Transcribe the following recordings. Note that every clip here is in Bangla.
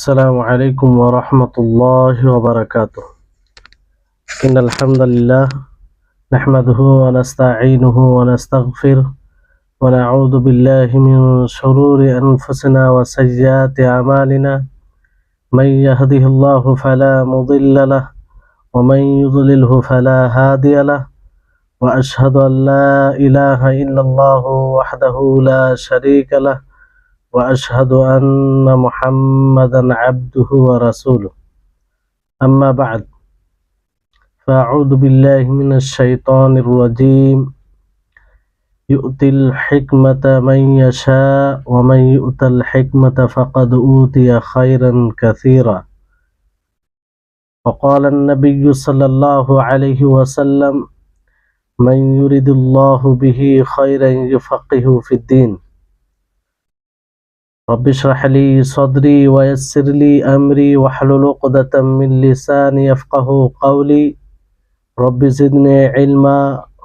السلام عليكم ورحمة الله وبركاته. إن الحمد لله نحمده ونستعينه ونستغفره ونعوذ بالله من شرور أنفسنا وسيئات أعمالنا. من يهده الله فلا مضل له ومن يضلله فلا هادي له وأشهد أن لا إله إلا الله وحده لا شريك له وأشهد أن محمدا عبده ورسوله. أما بعد فأعوذ بالله من الشيطان الرجيم. يؤتي الحكمة من يشاء ومن يؤت الحكمة فقد أوتي خيرا كثيرا. وقال النبي صلى الله عليه وسلم: من يرد الله به خيرا يفقهه في الدين. رب اشرح لي صدري ويسر لي أمري واحلل عقدة من لساني يفقهوا قولي. رب زدني علما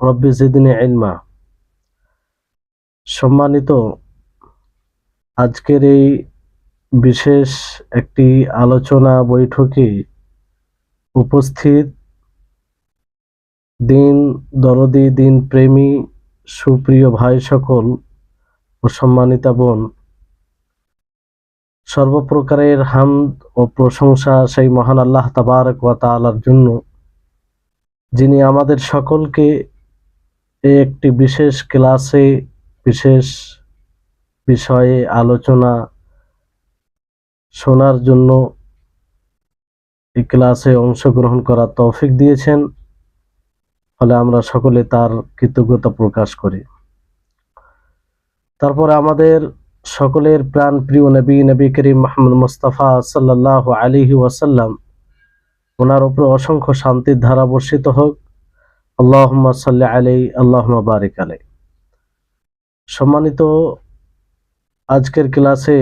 رب زدني علما. সম্মানিত, আজকের এই বিশেষ একটি আলোচনা বৈঠকে উপস্থিত দিন দরদি, দিন প্রেমী, সুপ্রিয় ভাই সকল ও সম্মানিতা বোন, সর্বপ্রকারের হামদ ও প্রশংসা সেই মহান আল্লাহ তাবারক ওয়া তাআলার জন্য, যিনি আমাদের সকলকে এই একটি বিশেষ ক্লাসে বিশেষ বিষয়ে আলোচনা শোনার জন্য এই ক্লাসে অংশগ্রহণ করার তৌফিক দিয়েছেন। ফলে আমরা সকলে তার কৃতজ্ঞতা প্রকাশ করি। তারপরে আমাদের সকলের প্রাণ প্রিয় নবী করিম মুহাম্মদ মুস্তাফা সাল্লাল্লাহু আলাইহি ওয়াসাল্লাম, ওনার উপর অসংখ্য শান্তির ধারা বর্ষিত হোক। আল্লাহুম্মা সাল্লি আলাইহি আল্লাহুম্মা বারিক আলাইহি। সম্মানিত, আজকের ক্লাসে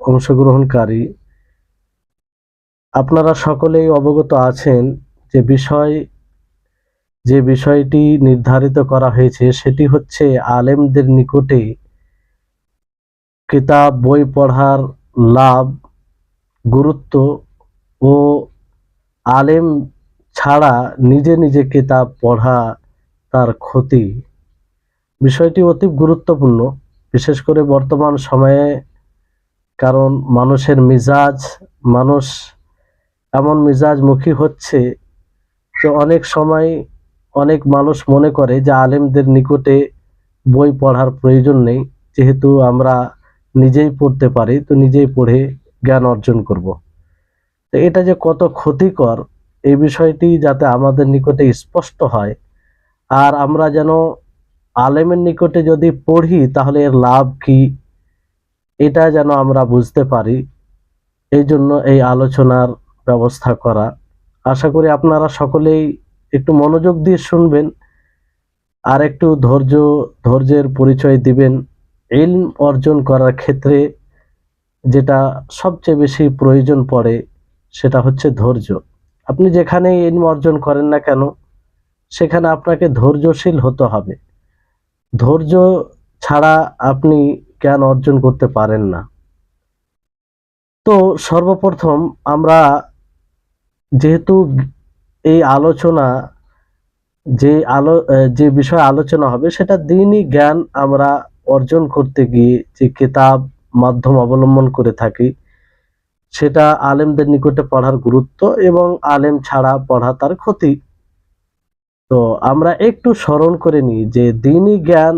অংশগ্রহণকারী আপনারা সকলেই অবগত আছেন যে বিষয়টি নির্ধারিত করা হয়েছে সেটি হচ্ছে আলেমদের নিকটে কিতাব বই পড়ার লাভ, গুরুত্ব ও আলেম ছাড়া নিজে নিজে কিতাব পড়া তার ক্ষতি। বিষয়টি অতি গুরুত্বপূর্ণ, বিশেষ করে বর্তমান সময়ে। কারণ মানুষ এমন মিজাজমুখী হচ্ছে যে অনেক সময় অনেক মানুষ মনে করে যে আলেমদের নিকটে বই পড়ার প্রয়োজন নেই, যেহেতু আমরা নিজেই পড়তে পারি তো নিজেই পড়ে জ্ঞান অর্জন করব। তো এটা যে কত ক্ষতিকর, এই বিষয়টি যাতে আমাদের নিকটে স্পষ্ট হয়, আর আমরা যেন আলেমের নিকটে যদি পড়ি তাহলে এর লাভ কি, এটা যেন আমরা বুঝতে পারি, এই জন্য এই আলোচনার ব্যবস্থা করা। আশা করি আপনারা সকলেই একটু মনোযোগ দিয়ে শুনবেন আর একটু ধৈর্যের পরিচয় দিবেন। ইলম অর্জন করার ক্ষেত্রে যেটা সবচেয়ে বেশি প্রয়োজন পড়ে সেটা হচ্ছে ধৈর্য। আপনি যেখানে ইলম অর্জন করেন না কেন, সেখানে আপনাকে ধৈর্যশীল হতে হবে। ধৈর্য ছাড়া আপনি জ্ঞান অর্জন করতে পারেন না। তো সর্বপ্রথম আমরা যেহেতু এই আলোচনা যে বিষয়ে আলোচনা হবে সেটা দ্বীনি জ্ঞান আমরা অর্জন করতে গিয়ে যে কিতাব মাধ্যম অবলম্বন করে থাকি, সেটা আলেমদের নিকটে পড়ার গুরুত্ব এবং আলেম ছাড়া পড়া তার ক্ষতি। তো আমরা একটু স্মরণ করে নিই যে দ্বীনি জ্ঞান,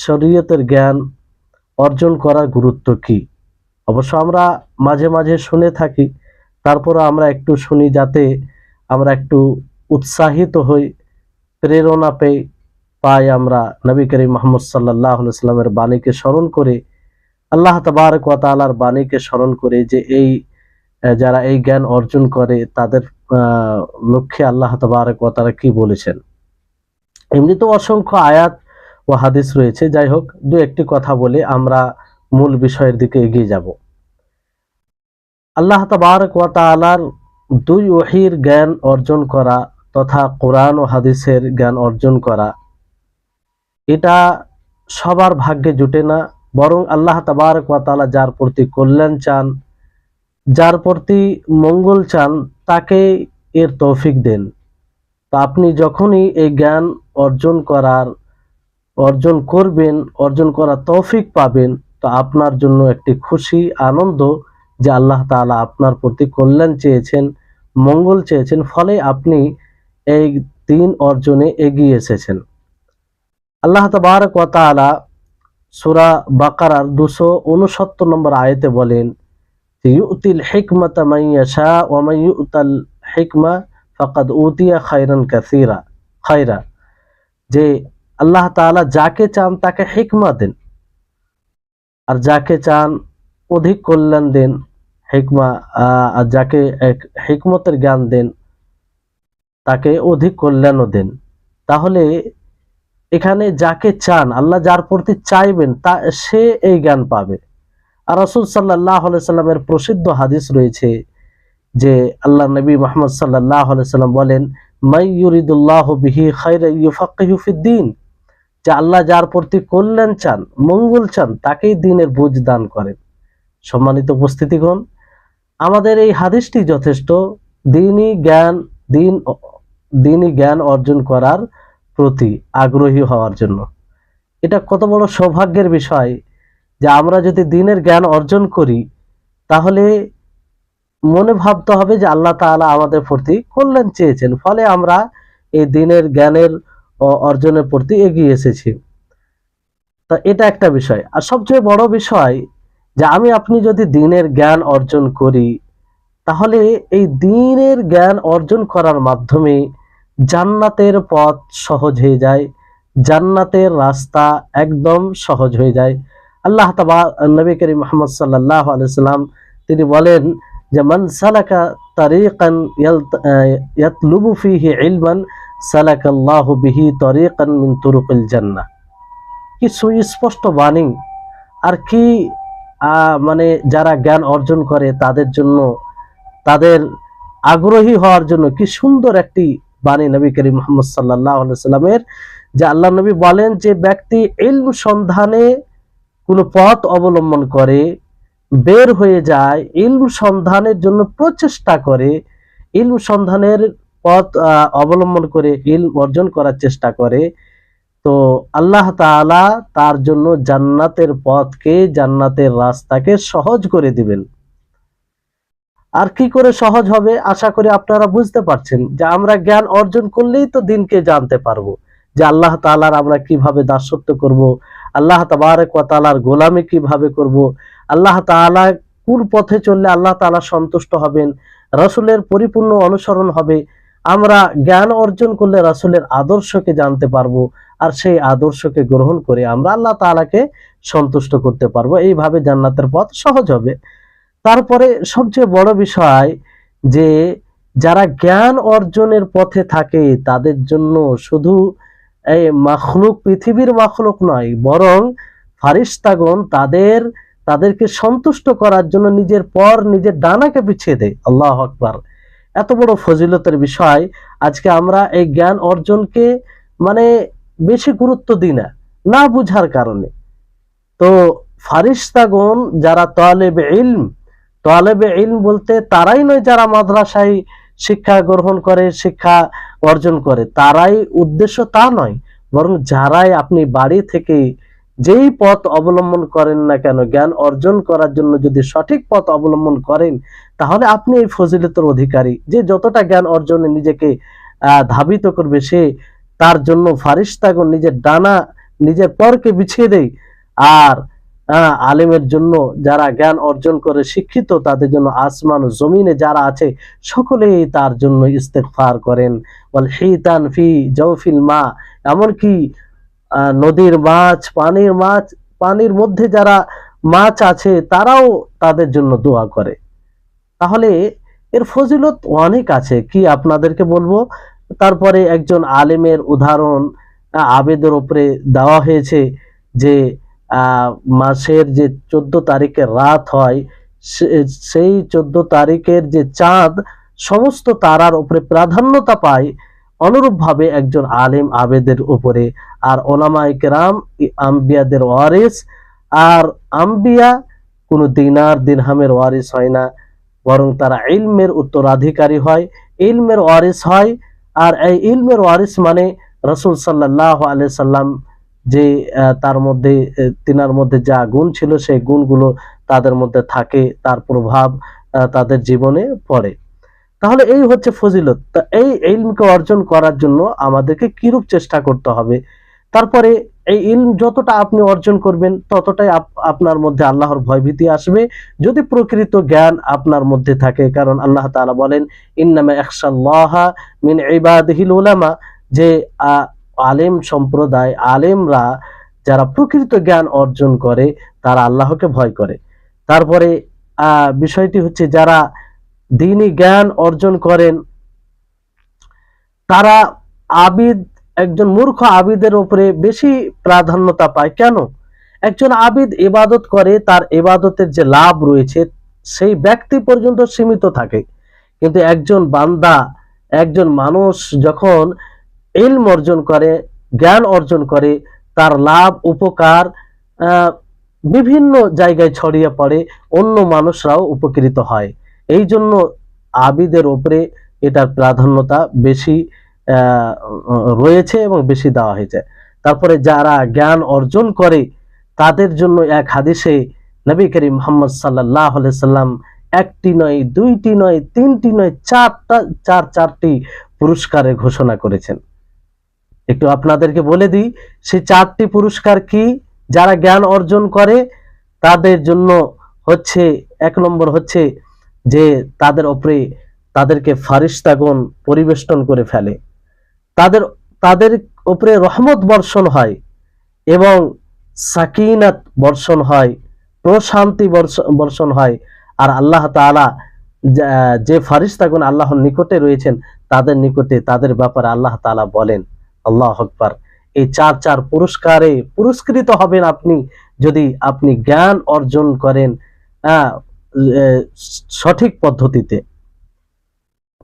শরীয়তের জ্ঞান অর্জন করার গুরুত্ব কি। অবশ্য আমরা মাঝে মাঝে শুনে থাকি, তারপর আমরা একটু শুনি যাতে আমরা একটু উৎসাহিত হই, প্রেরণা পাই। আমরা নবী করিম মুহাম্মদ সাল্লাল্লাহু আলাইহি ওয়াসাল্লামের বাণীকে স্মরণ করে, আল্লাহ তাবারক ওয়া তাআলার বাণীকে স্মরণ করে যে যারা এই জ্ঞান অর্জন করে তাদের লক্ষ্যে আল্লাহ তাবারক ওয়া তাআলা কি বলেছেন। এমনি তো অসংখ্য আয়াত ও হাদিস রয়েছে। যাই হোক, দু একটি কথা বলে আমরা মূল বিষয়ের দিকে এগিয়ে যাব। আল্লাহ তাবারক ওয়া তাআলার দুই ওহীর জ্ঞান অর্জন করা তথা কোরআন ও হাদিসের জ্ঞান অর্জন করা, এটা সবার ভাগ্যে জুটে না। বরং আল্লাহ তাবারক ওয়া তাআলা যার প্রতি কল্যাণ চান, যার প্রতি মঙ্গল চান তাকে এর তৌফিক দেন। তো আপনি যখনই এই জ্ঞান অর্জন করবেন, অর্জন করার তৌফিক পাবেন, তো আপনার জন্য একটি খুশি আনন্দ যে আল্লাহ তাআলা আপনার প্রতি কল্যাণ চেয়েছেন, মঙ্গল চেয়েছেন, ফলে আপনি এই দিন অর্জনে এগিয়ে এসেছেন। আল্লাহ তাবারক ওয়া তাআলা সূরা বাকারার 269 নম্বর আয়াতে বলেন, ইউতিল হিকমাতা মান ইয়াশা ওয়া মান ইউতাল হিকমা ফাকাদ উতিয়া খায়রা, যে আল্লাহ তাআলা যাকে চান তাকে হিকমা দেন, আর যাকে চান অধিক কল্যাণ দেন। হিকমা আর যাকে হিকমতের জ্ঞান দেন তাকে অধিক কল্যাণও দেন। তাহলে এখানে যাকে চান, আল্লাহ যার প্রতি চাইবেন তা সে এই জ্ঞান পাবে। আর রাসূল সাল্লাল্লাহু আলাইহি সাল্লামের প্রসিদ্ধ হাদিস রয়েছে যে আল্লাহ নবী মুহাম্মদ সাল্লাল্লাহু আলাইহি সাল্লাম বলেন, মাই ইউরিদুল্লাহু বিহি খায়রান ইউফাক্কিহু ফিদ্দীন, যে আল্লাহ যার প্রতি কল্যাণ চান, মঙ্গল চান, তাকেই দ্বীনের বুঝ দান করেন। সম্মানিত উপস্থিতিগণ, আমাদের এই হাদিসটি যথেষ্ট দ্বীনি জ্ঞান অর্জন করার প্রতি আগ্রহী হওয়ার জন্য। এটা কত বড় সৌভাগ্যের বিষয় যে আমরা যদি দ্বীনের জ্ঞান অর্জন করি, তাহলে মনে ভাবতে হবে যে আল্লাহ তাআলা আমাদের প্রতি কল্যাণ চেয়েছেন, ফলে আমরা এই দ্বীনের জ্ঞানের অর্জনের প্রতি এগিয়ে এসেছি। তা এটা একটা বিষয়। আর সবচেয়ে বড় বিষয় যে আপনি যদি দ্বীনের জ্ঞান অর্জন করি, তাহলে এই দ্বীনের জ্ঞান অর্জন করার মাধ্যমে জান্নাতের পথ সহজ হয়ে যায়, জান্নাতের রাস্তা একদম সহজ হয়ে যায়। আল্লাহ তাআলা নবী করিম মুহাম্মদ সাল্লাল্লাহু আলাইহি সাল্লাম তিনি বলেন যে মান সালাকা তারিকান ইয়াতলুবু ফিহি ইলমান সালাকাল্লাহু বিহি তারিকান মিন তুরুকিল জান্নাহ। কি সুস্পষ্ট বাণী! আর কি মানে যারা জ্ঞান অর্জন করে তাদের জন্য, তাদের আগ্রহী হওয়ার জন্য কি সুন্দর একটি বাণী নবী করিম মুহাম্মদ সাল্লাল্লাহু আলাইহি সাল্লামের, যে আল্লাহ নবী বলেন যে ব্যক্তি ইলম সন্ধানে কোনো পথ অবলম্বন করে, বের হয়ে যায়, ইলম সন্ধানের জন্য প্রচেষ্টা করে, ইলম সন্ধানের পথ অবলম্বন করে ইলম অর্জন করার চেষ্টা করে, তো আল্লাহ তাআলা তার জন্য জান্নাতের পথকে, জান্নাতের রাস্তাকে সহজ করে দিবেন। আর কি করে সহজ হবে? আশা করি আপনারা বুঝতে পারছেন যে আমরা জ্ঞান অর্জন করলেই তো দিনকে জানতে পারবো, যে আল্লাহ তাআলার আমরা কিভাবে দাসত্ব করব, আল্লাহ তাবারক ওয়া তাআলার গোলামি কিভাবে করব, আল্লাহ তাআলা কোন পথে চললে আল্লাহ তাআলা সন্তুষ্ট হবেন, রাসূলের পরিপূর্ণ অনুসরণ হবে। আমরা জ্ঞান অর্জন করলে রাসূলের আদর্শকে জানতে পারবো, আর সেই আদর্শকে গ্রহণ করে আমরা আল্লাহ তাআলাকে সন্তুষ্ট করতে পারবো। এইভাবে জান্নাতের পথ সহজ হবে। তারপরে সবচেয়ে বড় বিষয় যে যারা জ্ঞান অর্জনের পথে থাকে তাদের জন্য শুধু এই মাখলুক, পৃথিবীর মাখলুক নয়, বরং ফারিস্তাগণ তাদেরকে সন্তুষ্ট করার জন্য নিজের ডানাকে পিছিয়ে দেয়। আল্লাহু আকবার! এত বড় ফজিলতের বিষয়। আজকে আমরা এই জ্ঞান অর্জনকে মানে বেশি গুরুত্ব দিই না, না বুঝার কারণে। তো ফারিস্তাগণ যারা তলেবে ইলম বলতে তারাই নয় যারা মাদ্রাসায় শিক্ষা গ্রহণ করে, শিক্ষা অর্জন করে, তারাই উদ্দেশ্য তা নয়, বরং যারাই আপনি বাড়ি থেকে যেই পথ অবলম্বন করেন না কেন, জ্ঞান অর্জন করার জন্য যদি সঠিক পথ অবলম্বন করেন, তাহলে আপনি এই ফজিলতের অধিকারী। যে যতটা জ্ঞান অর্জনে নিজেকে ধাবিত করবে, সে তার জন্য ফারিস্তাগণ নিজের ডানা, নিজের পরকে বিছিয়ে দেয়। আর আলেমের জন্য, যারা জ্ঞান অর্জন করে শিক্ষিত, তাদের জন্য আসমান ও জমিনে যারা আছে সকলেই তার জন্য ইস্তেগফার করেন। ওয়াল হিতান ফি জাওফিল মা, এমনকি নদীর মাছ, পানির মধ্যে যারা মাছ আছে তারাও তাদের জন্য দোয়া করে। তাহলে এর ফজিলত অনেক আছে, কি আপনাদেরকে বলবো। তারপরে একজন আলেমের উদাহরণ আবেদের উপরে দেওয়া হয়েছে যে মাসের যে 14 তারিখের রাত হয়, সেই 14 তারিখের যে চাঁদ সমস্ত তারার উপরে প্রাধান্যতা পায়, অনুরূপভাবে একজন আলেম আবেদের উপরে। আর ওলামায়ে কেরাম আম্বিয়াদের ওয়ারিস, আর আম্বিয়া কোনো দিনার দিরহামের ওয়ারিস হয় না, বরং তারা ইলমের উত্তরাধিকারী হয়, ইলমের ওয়ারিস হয়। আর এই ইলমের ওয়ারিস মানে রাসূল সাল্লাল্লাহু আলাইহি সাল্লাম যে তার মধ্যে তিনার মধ্যে যা গুণ ছিল সেই গুণগুলো তাদের মধ্যে থাকে, তার প্রভাব তাদের জীবনে পড়ে। তাহলে এই হচ্ছে ফজিলত। তা এই ইলমকে অর্জন করার জন্য আমাদেরকে কিরূপ চেষ্টা করতে হবে। তারপরে এই ইলম যতটা আপনি অর্জন করবেন ততটাই আপনার মধ্যে আল্লাহর ভয়ভীতি আসবে, যদি প্রকৃত জ্ঞান আপনার মধ্যে থাকে। কারণ আল্লাহ তাআলা বলেন, ইন্নামা ইয়াখশাল্লাহা মিন ইবাদিহিল উলামা, যে আলেম সম্প্রদায়, আলেমরা যারা প্রকৃত জ্ঞান অর্জন করে তারা আল্লাহকে ভয় করে। তারপরে বিষয়টি হচ্ছে যারা দ্বীনি জ্ঞান অর্জন করেন তারা আবিদ, একজন মূর্খ আবিদের উপরে বেশি প্রাধান্যতা পায়। কেন? একজন আবিদ ইবাদত করে, তার ইবাদতের যে লাভ রয়েছে সেই ব্যক্তি পর্যন্ত সীমিত থাকে, কিন্তু একজন বান্দা, একজন মানুষ যখন ইলম অর্জন করে, জ্ঞান অর্জন করে, তার লাভ উপকার বিভিন্ন জায়গায় ছড়িয়ে পড়ে, অন্য মানুষরাও উপকৃত হয়। এই জন্য আবিদের উপরে এটার প্রাধান্যতা বেশি রয়েছে এবং বেশি দেওয়া হয়েছে। তারপরে যারা জ্ঞান অর্জন করে তাদের জন্য এক হাদিসে নবী করিম মুহাম্মদ সাল্লাল্লাহু আলাইহি সাল্লাম একটি নয়, দুইটি নয়, তিনটি নয়, চারটি পুরস্কারের ঘোষণা করেছেন। একটু আপনাদেরকে বলে দিই সেই চারটি পুরস্কার কি। যারা জ্ঞান অর্জন করে তাদের জন্য হচ্ছে, এক নম্বর হচ্ছে যে তাদের উপরে, তাদেরকে ফারিস্তাগণ পরিবেষ্টন করে ফেলে, তাদের উপরে রহমত বর্ষণ হয় এবং সাকিনাত বর্ষণ হয়, প্রশান্তি বর্ষণ হয়। আর আল্লাহ তাআলা যে ফারিস্তাগণ আল্লাহর নিকটে রয়েছেন তাদের নিকটে তাদের ব্যাপারে আল্লাহ তাআলা বলেন, আল্লাহু আকবার। এই চার পুরস্কারে পুরস্কৃত হবেন আপনি যদি আপনি জ্ঞান অর্জন করেন সঠিক পদ্ধতিতে।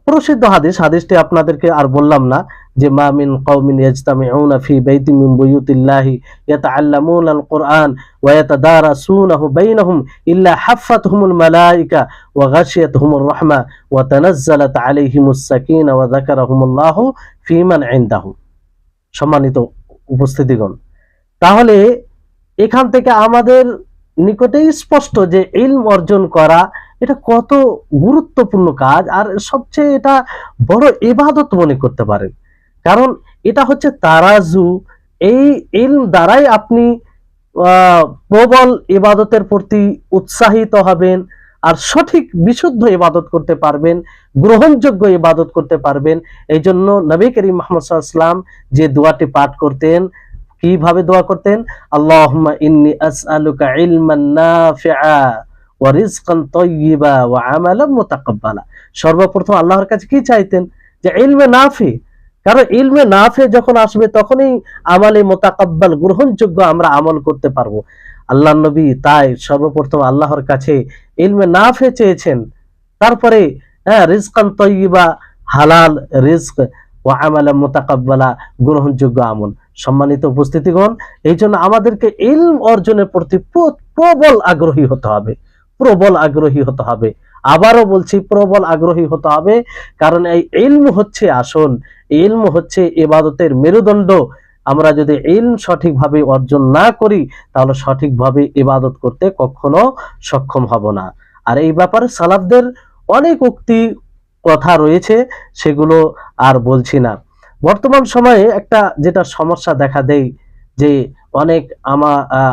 প্রসিদ্ধ হাদিসটি আপনাদেরকে আর বললাম না, যে মা মিন কওমিন ইয়াজতামিউনা ফি বাইতিন মিন বুয়ুতিল্লাহি ইয়াতাআল্লামুনাল কুরআন ওয়া ইয়াতাদারাসুনাহু বাইনাহুম ইল্লা হাফফাতহুমুল মালায়েকা ওয়া গাশিয়াতহুমুর রাহমা ওয়া তানাজ্জালাত আলাইহিমুস সাকিনা ওয়া যাকারাহুমুল্লাহু ফি মান ইনদাহু। সম্মানিত উপস্থিতিগণ, তাহলে এখান থেকে আমাদের নিকটেই স্পষ্ট যে ইলম অর্জন করা এটা কত গুরুত্বপূর্ণ কাজ, আর সবচেয়ে এটা বড় ইবাদত মনে করতে পারেন। কারণ এটা হচ্ছে তারাজু, এই ইলম দ্বারাই আপনি প্রবল ইবাদতের প্রতি উৎসাহিত হবেন, আর সঠিক বিশুদ্ধ ইবাদত করতে পারবেন, গ্রহণযোগ্য ইবাদত করতে পারবেন। এই জন্য নবী করিম মুহাম্মদ সাল্লাল্লাহু আলাইহি ওয়াসাল্লাম যে দোয়াটি পাঠ করতেন, কিভাবে দোয়া করতেন? আল্লাহুম্মা ইন্নী আসআলুকা ইলমান নাফিআ ওয়া রিজকান তাইয়্যিবা ওয়া আমালান মুতাকাব্বালা। সর্বপ্রথম আল্লাহর কাছে কি চাইতেন? যে ইলমে নাফি। কারণ ইলমে নাফি যখন আসবে তখনই আমালে মুতাকাব্বাল, গ্রহণযোগ্য আমরা আমল করতে পারবো। আল্লাহর নবী তাই সর্বপ্রথম আল্লাহর কাছে ইলমে নাফি চেয়েছেন, তারপরে রিজকান তাইয়্যিবা, হালাল রিজক, ওয়া আমালান মুতাকাব্বালা, গ্রহণযোগ্য আমল। সম্মানিত উপস্থিতিগণ, এই জন্য আমাদেরকে ইলম অর্জনের প্রতি প্রবল আগ্রহী হতে হবে, প্রবল আগ্রহী হতে হবে। আবারও বলছি, প্রবল আগ্রহী হতে হবে। কারণ এই ইলম হচ্ছে আসল, ইলম হচ্ছে ইবাদতের মেরুদণ্ড। আমরা যদি ইলম সঠিকভাবে অর্জন না করি তাহলে সঠিকভাবে ইবাদত করতে কখনো সক্ষম হব না। আর এই ব্যাপারে সালাফদের অনেক উক্তি কথা রয়েছে, সেগুলো আর বলছি না। বর্তমান সময়ে একটা যেটা সমস্যা দেখা দেয়, যে অনেক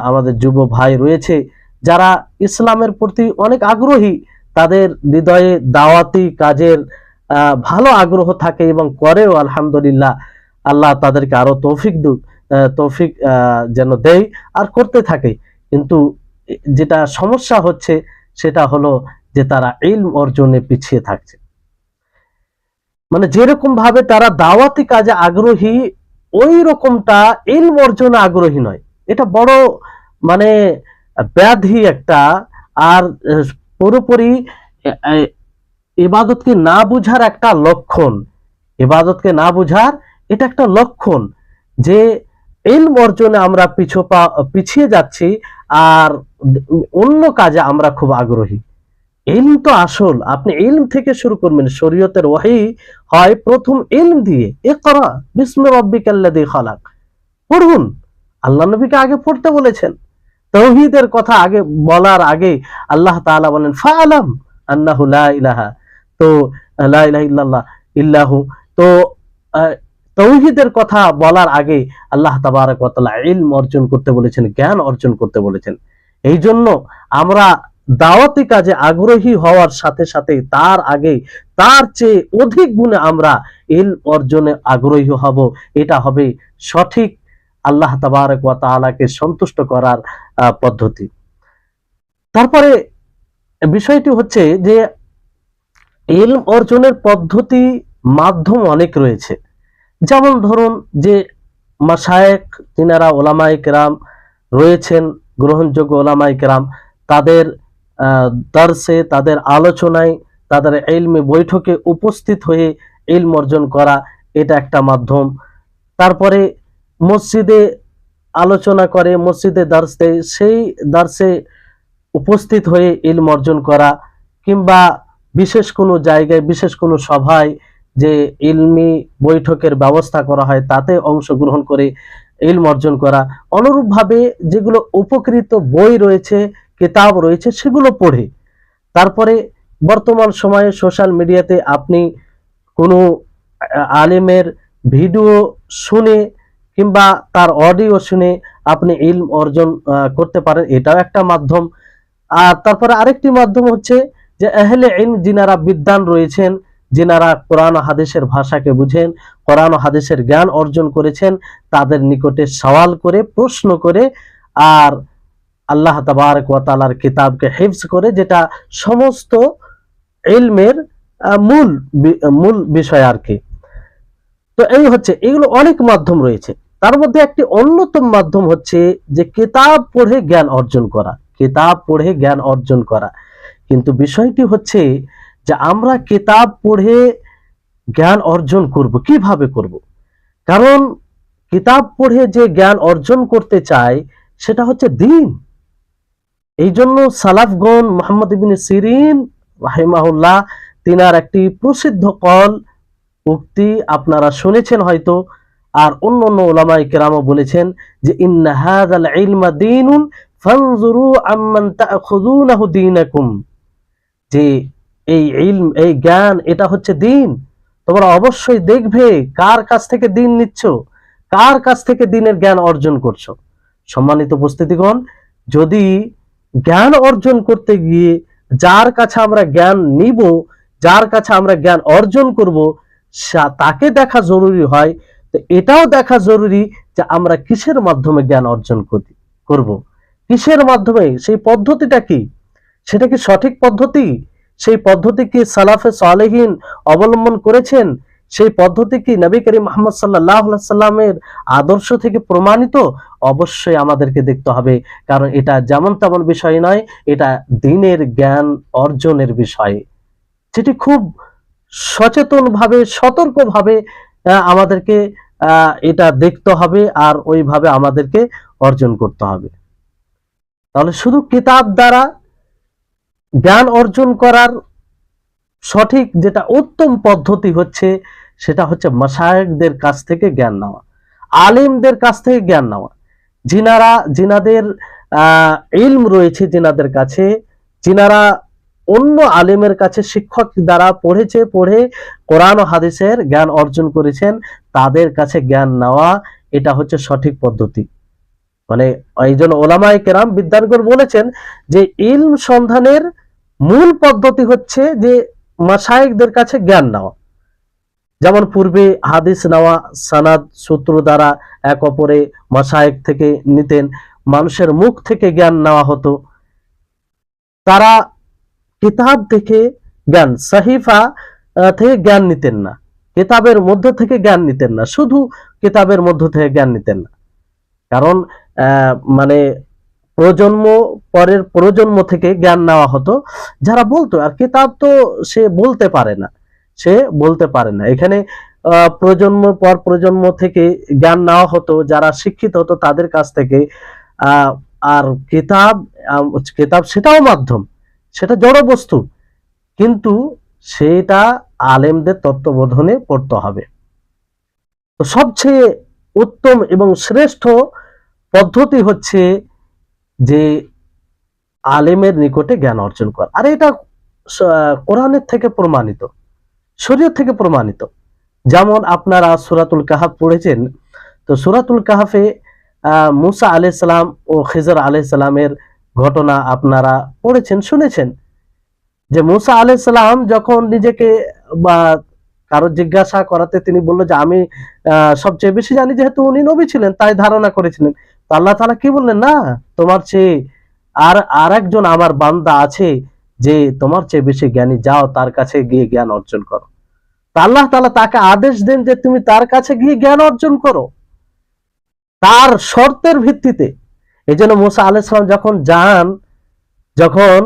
আমাদের যুব ভাই রয়েছে যারা ইসলামের প্রতি অনেক আগ্রহী, তাদের হৃদয়ে দাওয়াতি কাজের ভালো আগ্রহ থাকে এবং করেও, আলহামদুলিল্লাহ। আল্লাহ তাদেরকে আরো তৌফিক যেন দেয় আর করতে থাকে। কিন্তু যেটা সমস্যা হচ্ছে সেটা হলো যে তারা ইলম অর্জনে পিছিয়ে থাকছে। মানে যেরকম ভাবে তারা দাওয়াতি কাজে আগ্রহী, ওই রকমটা ইলম অর্জনে আগ্রহী নয়। এটা বড় মানে ব্যাধি একটা। আর পুরোপুরি ইবাদতকে না বুঝার একটা লক্ষণ, ইবাদতকে না বুঝার এটা একটা লক্ষণ যে ইলম অর্জনে আমরা পিছিয়ে যাচ্ছি আর অন্য কাজে আমরা খুব আগ্রহী। ইলম তো আসল, আপনি ইলম থেকে শুরু করবেন। শরীয়তের ওহী হয় প্রথম ইলম দিয়ে, ইকরা বিসমি রাব্বিকাল্লাযী খালাক, পড়ুন। আল্লাহ নবীকে আগে পড়তে বলেছেন। তাওহীদের কথা আগে বলার আগে আল্লাহ তাআলা বলেন ফাআলাম আন্নাহু লা ইলাহা, তো লা ইলাহা ইল্লাল্লাহ ইল্লাহু, তো তাওহীদের কথা বলার আগে আল্লাহ তাবারক ওয়া তাআলা ইলম অর্জন করতে বলেছেন, জ্ঞান অর্জন করতে বলেছেন। এই জন্য আমরা দাওয়াতি কাজে আগ্রহী হওয়ার সাথে সাথে তার আগে তার চেয়ে অধিক গুণে আমরা ইলম অর্জনে আগ্রহী হব। এটা হবে সঠিক আল্লাহ তাবারক ওয়া তাআলাকে সন্তুষ্ট করার পদ্ধতি। তারপরে বিষয়টি হচ্ছে যে ইলম অর্জনের পদ্ধতি মাধ্যম অনেক রয়েছে। যেমন ধরুন যে মাশায়েখ, যিনারা ওলামায়ে কেরাম রয়েছেন, গ্রহণযোগ্য ওলামায়ে কেরাম, তাদের দর্শে, তাদের আলোচনায়, তাদের ইলমি বৈঠকে উপস্থিত হয়ে ইলম অর্জন করা, এটা একটা মাধ্যম। তারপরে মসজিদে আলোচনা করে, মসজিদে দর্শ দেয়, সেই দর্শে উপস্থিত হয়ে ইলম অর্জন করা, কিংবা বিশেষ কোনো জায়গায়, বিশেষ কোনো সভায় যে ইলমি বৈঠকের ব্যবস্থা করা হয় তাতে অংশগ্রহণ করে ইলম অর্জন করা। অনুরূপভাবে যেগুলো উপকৃত বই রয়েছে, কিতাব রয়েছে, সেগুলো পড়ে। তারপরে বর্তমান সময়ে সোশ্যাল মিডিয়াতে আপনি কোনো আলেমের ভিডিও শুনে কিংবা তার অডিও শুনে আপনি ইলম অর্জন করতে পারেন, এটাও একটা মাধ্যম। আর তারপরে আরেকটি মাধ্যম হচ্ছে যে আহলে ইলম, যিনারা বিদ্বান রয়েছেন, যিনারা কোরআন ও হাদিসের ভাষাকে বুঝেন, কোরআন ও হাদিসের জ্ঞান অর্জন করেছেন, তাদের নিকটে সওয়াল করে, প্রশ্ন করে, আর আল্লাহ তাবারক ওয়া তাআলার কিতাবকে হিফজ করে, যেটা সমস্ত ইলমের মূল মূল বিষয় আর কি। তো এই হচ্ছে, এগুলো অনেক মাধ্যম রয়েছে। তার মধ্যে একটি অন্যতম মাধ্যম হচ্ছে যে কিতাব পড়ে জ্ঞান অর্জন করা, কিতাব পড়ে জ্ঞান অর্জন করা। কিন্তু বিষয়টি হচ্ছে যে আমরা কিতাব পড়ে জ্ঞান অর্জন করব, কিভাবে করব? কারণ কিতাব পড়ে যে জ্ঞান অর্জন করতে চায় সেটা হচ্ছে দ্বীন। এই জন্য সালাফগণ, মুহাম্মদ ইবনে সিরিন রাহিমাহুল্লাহ, তিনার একটি প্রসিদ্ধ কল, উক্তি আপনারা শুনেছেন হয়তো, আর অন্য অন্য উলামায়ে কেরামও বলেছেন যে ইন্না হাযাল ইলমা দীনুন ফানজুরু আম্মান তা'খুযুনাহু দীনাকুম, যে এই ইলম, এই জ্ঞান, এটা হচ্ছে দ্বীন। তোমরা অবশ্যই দেখবে কার কাছ থেকে দ্বীন নিচ্ছ, কার কাছ থেকে দ্বীনের জ্ঞান অর্জন করছো। সম্মানিত উপস্থিতিগণ, যদি জ্ঞান অর্জন করতে গিয়ে যার কাছে আমরা জ্ঞান নিব, যার কাছে আমরা জ্ঞান অর্জন করব, তাকে দেখা জরুরি হয়, তো এটাও দেখা জরুরি যে আমরা কিসের মাধ্যমে জ্ঞান অর্জন করব, কিসের মাধ্যমে, সেই পদ্ধতিটা কি, সেটা কি সঠিক পদ্ধতি, সেই পদ্ধতি কি সালাফে সালেহিন অবলম্বন করেছেন, সেই পদ্ধতি কি নবী করিম মুহাম্মদ সাল্লাল্লাহু আলাইহি সাল্লামের আদর্শ থেকে প্রমাণিত? অবশ্যই আমাদেরকে দেখতে হবে, কারণ এটা যেমন তেমন বিষয় নয়, এটা দ্বীনের জ্ঞান অর্জনের বিষয়, যেটি খুব সচেতনভাবে, সতর্কভাবে আমাদেরকে এটা দেখতে হবে, আর ওইভাবে আমাদেরকে অর্জন করতে হবে। তাহলে শুধু কিতাব দ্বারা জ্ঞান অর্জন করার সঠিক যেটা উত্তম পদ্ধতি হচ্ছে, সেটা হচ্ছে মাশায়েখদের কাছ থেকে জ্ঞান নেওয়া, আলিমদের কাছ থেকে জ্ঞান নেওয়া, যিনাদের ইলম রয়েছে, যিনাদের কাছে, যিনারা অন্য আলেমের কাছে শিক্ষক দ্বারা পড়েছে, পড়ে কোরআন ও হাদিসের জ্ঞান অর্জন করেছেন, তাদের কাছে জ্ঞান নেওয়া, এটা হচ্ছে সঠিক পদ্ধতি। মানে এই জন্য ওলামায়ে কেরাম, বিদ্বানগণ বলেছেন যে ইলম সন্ধানের মূল পদ্ধতি হচ্ছে যে মাশায়েখদের কাছে জ্ঞান নেওয়া। যেমন পূর্বে হাদিস নেওয়া, সানাদ সূত্র দ্বারা এক অপরে মাশায়েখ থেকে নিতেন, মানুষের মুখ থেকে জ্ঞান নেওয়া হতো। তারা কিতাব থেকে জ্ঞান, সাহিফা থেকে জ্ঞান নিতেন না, কিতাবের মধ্য থেকে জ্ঞান নিতেন না, শুধু কিতাবের মধ্য থেকে জ্ঞান নিতেন না। কারণ মানে প্রজন্ম পরের প্রজন্ম থেকে জ্ঞান নেওয়া হতো, যারা বলতো, আর কিতাব তো সে বলতে পারে না, সে বলতে পারে না। এখানে প্রজন্ম পর প্রজন্ম থেকে জ্ঞান নেওয়া হতো, যারা শিক্ষিত হতো তাদের কাছ থেকে। আর কিতাব, কিতাব সেটাও মাধ্যম, সেটা জড় বস্তু, কিন্তু সেটা আলেমদের তত্ত্বাবধানে পড়তে হবে। তো সবচেয়ে উত্তম এবং শ্রেষ্ঠ পদ্ধতি হচ্ছে যে আলেমের নিকটে জ্ঞান অর্জন করা। আর এটা কোরআনের থেকে প্রমাণিত, শরীয়ত থেকে প্রমাণিত। যেমন আপনারা সূরাতুল কাহাফ পড়েছেন, তো সূরাতুল কাহাফে মুসা আলাইহিস সালাম ও খিজর আলাইহিস সালামের ঘটনা আপনারা পড়েছেন, শুনেছেন। যে মুসা আলাইহিস সালাম যখন নিজেকে বা কারো জিজ্ঞাসা করাতে তিনি বলল যে আমি সবচেয়ে বেশি জানি, যেহেতু উনি নবী ছিলেন তাই ধারণা করেছিলেন। তো আল্লাহ তাআলা কি বললেন, না, তোমার চেয়ে আর একজন আমার বান্দা আছে যে তোমার চেয়ে বেশি জ্ঞানী, যাও তার কাছে গিয়ে জ্ঞান অর্জন করো। তা আল্লাহ তাআলা তাকে আদেশ দেন যে তুমি তার কাছে গিয়ে জ্ঞান অর্জন করো, তার শর্তের ভিত্তিতে। এই জন্য মুসা আলাইহিস সালাম যখন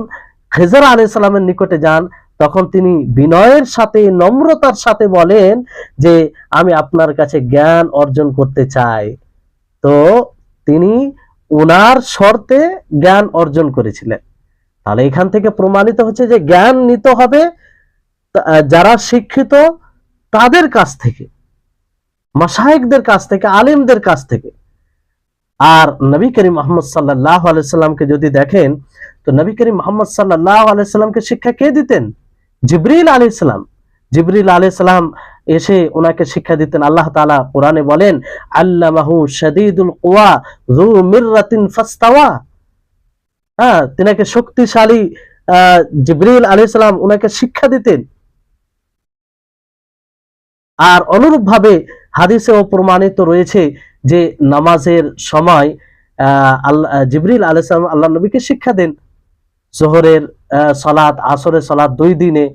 খিজর আলাইহিস সালামের নিকটে যান, তখন তিনি বিনয়ের সাথে, নম্রতার সাথে বলেন যে আমি আপনার কাছে জ্ঞান অর্জন করতে চাই। তো তিনি ওনার শর্তে জ্ঞান অর্জন করেছিলেন। তাহলে এখান থেকে প্রমাণিত হচ্ছে যে জ্ঞান নিতে হবে যারা শিক্ষিত তাদের কাছ থেকে, মাশায়েখদের কাছ থেকে, আলেমদের কাছ থেকে। আর নবী করিম মুহাম্মদ সাল্লাল্লাহু আলাইহি সাল্লামকে যদি দেখেন, তো নবী করিম মুহাম্মদ সাল্লাল্লাহু আলাইহি সাল্লামকে শিক্ষা কে দিতেন? জিবরিল আলাইহিস সালাম। জিবরিল আলাইহিস সালাম এসে ওনাকে শিক্ষা দিতেন। আল্লাহ তাআলা কোরআনে বলেন, আল্লামাহু শাদীদুল কুওয়া যু মিররাতিন ফাস্তাওয়া। হ্যাঁ, তিনাকে শক্তিশালী জিবরিল আলাইহিস সালাম ওনাকে শিক্ষা দিতেন। আর অনুরূপভাবে হাদিসেও প্রমাণিত রয়েছে যে নামাজের সময় জিবরিল আলাইহিস সালাম আল্লাহ নবীকে শিক্ষা দেন যোহরের সালাত, আসরের সালাত 2 দিনে।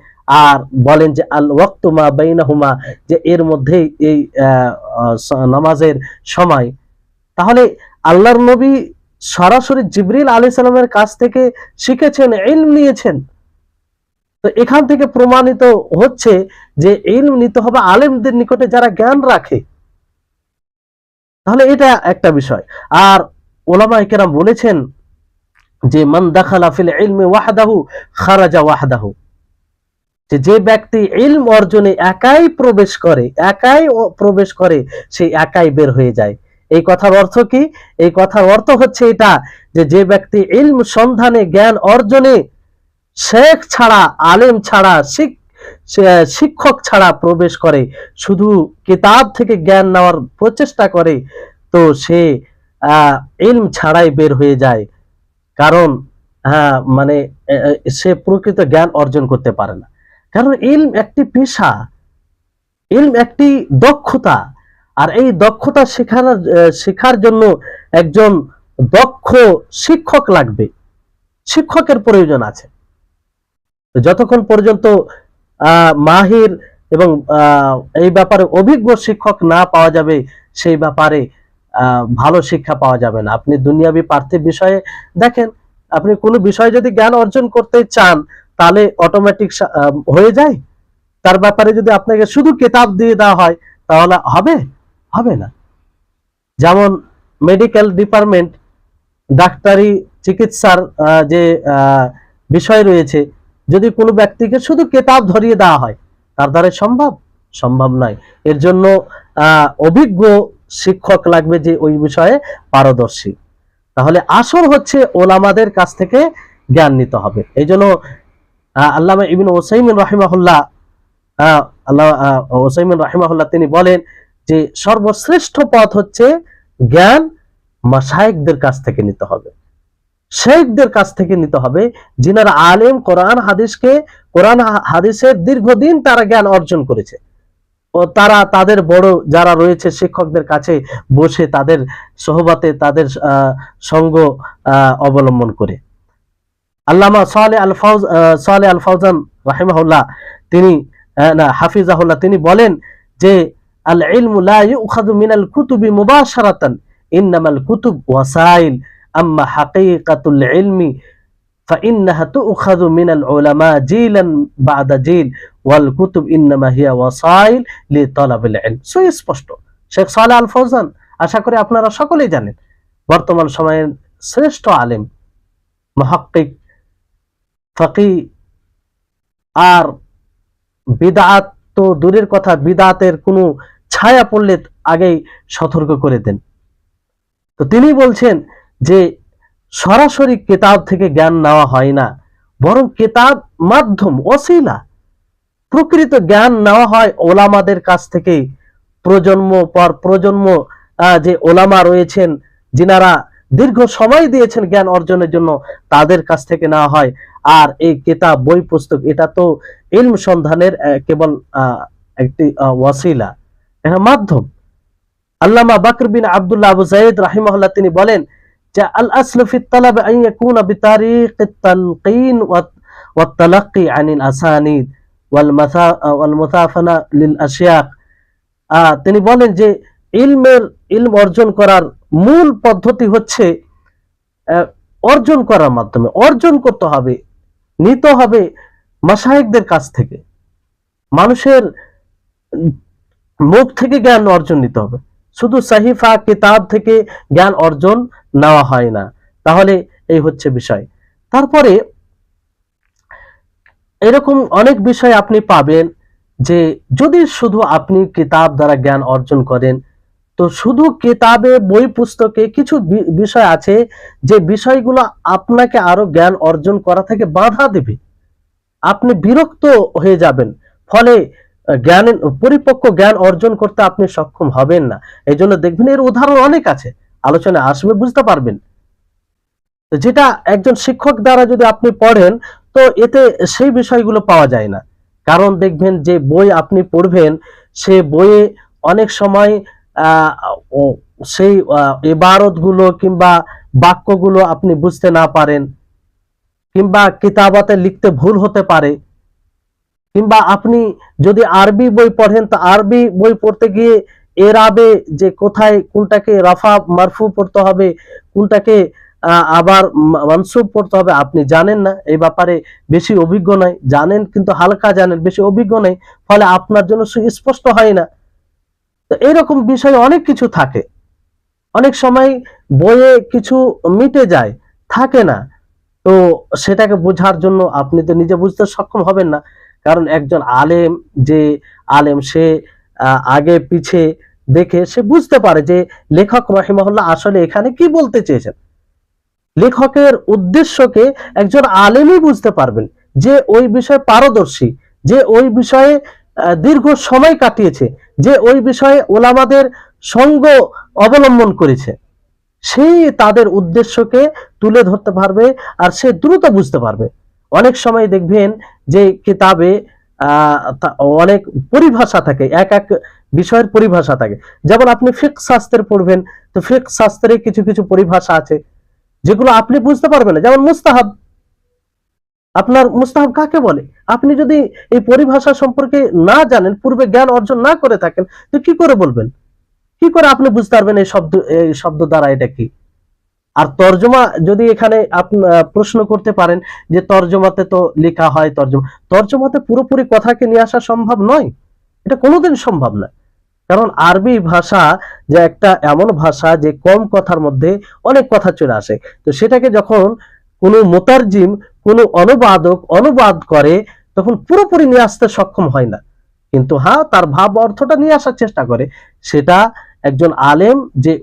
আর বলেন যে আল ওয়াক্তু মা বাইনাহুমা, যে এর মধ্যেই এই নামাজের সময়। তাহলে আল্লাহর নবী সরাসরি জিবরিল আলাইহিস সালামের কাছ থেকে শিখেছেন, ইলম নিয়েছেন। তো এখান থেকে প্রমাণিত হচ্ছে যে ইলম নিতে হবে আলেমদের নিকটে যারা জ্ঞান রাখে। তাহলে এটা একটা বিষয়। আর উলামায়ে কেরাম বলেছেন যে মান দাখালা ফিল ইলমি ওয়াহদাহু খারাজা ওয়াহদাহু, যে ব্যক্তি ইলম অর্জনে একাই প্রবেশ করে সে একাই বের হয়ে যায়। এই কথার অর্থ কি? এই কথার অর্থ হচ্ছে এটা যে ব্যক্তি ইলম সন্ধানে, জ্ঞান অর্জনে শেখ ছাড়া, আলেম ছাড়া, শিক্ষক ছাড়া প্রবেশ করে, শুধু কিতাব থেকে জ্ঞান নেওয়ার প্রচেষ্টা করে, তো সে ইলম ছাড়াই বের হয়ে যায়। কারণ মানে সে প্রকৃত জ্ঞান অর্জন করতে পারে না। কারণ ইলম একটি পেশা, ইলম একটি দক্ষতা। আর এই দক্ষতা শেখার জন্য একজন দক্ষ শিক্ষক লাগবে, শিক্ষকের প্রয়োজন আছে। যতক্ষণ পর্যন্ত মাহির এবং এই ব্যাপারে অভিজ্ঞ শিক্ষক না পাওয়া যাবে, সেই ব্যাপারে ভালো শিক্ষা পাওয়া যাবে না। আপনি দুনিয়াবি পার্থিব বিষয়ে দেখেন, আপনি কোনো বিষয় যদি জ্ঞান অর্জন করতে চান তাহলে অটোমেটিক হয়ে যায়। তার ব্যাপারে যদি আপনাকে শুধু কিতাব দিয়ে দেওয়া হয় তাহলে হবে না। যেমন মেডিকেল ডিপার্টমেন্ট, ডাক্তারি চিকিৎসার যে বিষয় রয়েছে, যদি কোনো ব্যক্তিকে শুধু কিতাব ধরিয়ে দেওয়া হয় তার দ্বারা সম্ভব নয়। এর জন্য অভিজ্ঞ শিক্ষক লাগবে যে ওই বিষয়ে পারদর্শী। তাহলে আসল হচ্ছে ওলামাদের কাছ থেকে জ্ঞান নিতে হবে। এই জন্য আল্লামা ইবনে উসাইমিন রাহিমাহুল্লাহ তিনি বলেন যে সর্বশ্রেষ্ঠ পথ হচ্ছে জ্ঞান মাশায়েখদের কাছ থেকে নিতে হবে, শেখদের কাছ থেকে নিতে হবে, যিনারা আলেম, কোরআন হাদিসের দীর্ঘদিন তারা জ্ঞান অর্জন করেছে। ও তারা তাদের বড় যারা রয়েছে শিক্ষকদের কাছে বসে তাদের সোহবতে, তাদের সঙ্গ অবলম্বন করে। আল্লামা সালেহ আল ফাওজান রাহিমাহুল্লাহ তিনি হাফিজাহুল্লাহ তিনি বলেন যে আল ইলমু লা ইউখাযু মিনাল কুতুবি মুবাশারাতান, ইন্নামাল কুতুব ওয়াসাইল, আম্মা হাকীকাতুল ইলমি ফাইন্নাহা তুখাযু মিনাল উলামা জিলান বা'দা জিল ওয়াল কুতুব ইন্নামা হিয়া ওয়াসাইল লিতালাবিল ইলম। সুস্পষ্ট। শেখ সালেহ আল ফাওজান, আশা করি আপনারা সকলেই জানেন, বর্তমান সময়ের শ্রেষ্ঠ আলেম, মুহাক্কিক, ফাকিহ, আর বিদআত তো দূরের কথা, বিদআতের কোনো ছায়া পড়লে আগেই সতর্ক করে দেন। তো তিনি বলছেন যে সরাসরি কিতাব থেকে জ্ঞান নেওয়া হয় না, বরং কিতাব মাধ্যম, ওসিলা। প্রকৃত জ্ঞান নেওয়া হয় ওলামাদের কাছ থেকে, প্রজন্ম পর প্রজন্ম যে ওলামা রয়েছেন, যিনারা দীর্ঘ সময় দিয়েছেন জ্ঞান অর্জনের জন্য, তাদের কাছ থেকে নেওয়া হয়। আর এই কিতাব, বই পুস্তক, এটা তো ইলম সন্ধানের কেবল একটি ওয়াসিলা, এটা মাধ্যম। আল্লামা বকর বিন আব্দুল্লাহ আবু যায়েদ রাহিমাহুল্লাহ তিনি বলেন যে আল আসলু ফি তালাব আন ইয়াকুনা বিতারিক আত-তালকিন ওয়া তালাক্কি আনিল আসানিদ ওয়াল মুতাফানা লিল আশিয়াক। তিনি বলেন যে ইলম অর্জন করার মূল পদ্ধতি হচ্ছে অর্জন করার মাধ্যমে, অর্জন করতে হবে, নিতে হবে মাশায়েখদের কাছ থেকে, মানুষের মুখ থেকে জ্ঞান অর্জন নিতে হবে। শুধু সাহিফা কিতাব থেকে জ্ঞান অর্জন নেওয়া হয় না। তাহলে এই হচ্ছে বিষয়। তারপরে এরকম অনেক বিষয় আপনি পাবেন যে যদি শুধু আপনি কিতাব দ্বারা জ্ঞান অর্জন করেন, তো শুধু কিতাবে, বই পুস্তকে কিছু বিষয় আছে যে বিষয়গুলো আপনাকে আরো জ্ঞান অর্জন করা থেকে বাধা দেবে, আপনি বিরক্ত হয়ে যাবেন, ফলে জ্ঞান, পরিপক্ক জ্ঞান অর্জন করতে আপনি সক্ষম হবেন না। এই জন্য দেখবেন এর উদাহরণ অনেক আছে, আলোচনায় আসবে, বুঝতে পারবেন। যেটা একজন শিক্ষক দ্বারা যদি আপনি পড়েন, তো এতে সেই বিষয়গুলো পাওয়া যায় না। কারণ দেখবেন যে বই আপনি পড়বেন, সে বইয়ে অনেক সময় সেই ইবারত গুলো কিংবা বাক্যগুলো আপনি বুঝতে না পারেন, কিংবা কিতাবাতে লিখতে ভুল হতে পারে, কিংবা আপনি যদি আরবি বই পড়েন, তো আরবি বই পড়তে গিয়ে এরাবে যে কোথায় কোনটাকে রাফা মারফু পড়তে হবে, কোনটাকে আবার মানসুব পড়তে হবে, আপনি জানেন না, এই ব্যাপারে বেশি অভিজ্ঞ নাই, জানেন কিন্তু হালকা জানেন, বেশি অভিজ্ঞ নেই, ফলে আপনার জন্য সুস্পষ্ট হয় না। তো এরকম বিষয় অনেক কিছু থাকে। অনেক সময় বইয়ে কিছু মিটে যায়, থাকে না, তো সেটাকে বোঝার জন্য আপনি তো নিজে বুঝতে সক্ষম হবেন না। কারণ একজন আলেম, যে আলেম, সে আগে পিছে দেখে সে বুঝতে পারে যে লেখক রহিমাহুল্লাহ আসলে এখানে কি বলতে চেয়েছেন। লেখকের উদ্দেশ্যকে একজন আলেমই বুঝতে পারবেন, যে ওই বিষয়ে পারদর্শী, যে ওই বিষয়ে দীর্ঘ সময় কাটিয়েছে, যে ওই বিষয়ে ওলামাদের সঙ্গ অবলম্বন করেছে, সেই তাদের উদ্দেশ্যকে তুলে ধরতে পারবে, আর সে দ্রুত বুঝতে পারবে। অনেক সময় দেখবেন যে কিতাবে অনেক পরিভাষা থাকে, এক এক বিষয়ের পরিভাষা থাকে। যেমন আপনি ফিকহ শাস্ত্রের পড়বেন, তো ফিকহ শাস্ত্রে কিছু কিছু পরিভাষা আছে যেগুলো আপনি বুঝতে পারবেন না। যেমন মুস্তাহাব, আপনার মুস্তাহাব কাকে বলে, আপনি যদি এই পরিভাষা সম্পর্কে না জানেন, পূর্বে জ্ঞান অর্জন না করে থাকেন, তো কি করে বলবেন, কি করে আপনি বুঝতে পারবেন এই শব্দ দ্বারা এটা কি। আর তর্জমা যদি এখানে আপনি প্রশ্ন করতে পারেন যে তর্জমাতে তো লেখা হয়, তর্জমাতে পুরোপুরি কথাকে নিয়ে আসা সম্ভব নয়, এটা কোনোদিন সম্ভব নয়। কারণ আরবি ভাষা যে একটা এমন ভাষা যে কম কথার মধ্যে অনেক কথা চলে আসে, তো সেটাকে যখন কোনো মুতারজিম, কোনো অনুবাদক অনুবাদ করে, তখন পুরোপুরি নিয়ে আসতে সক্ষম হয় না, কিন্তু হ্যাঁ তার ভাব অর্থটা নিয়ে আসার চেষ্টা করে। সেটা একজন আলেম যে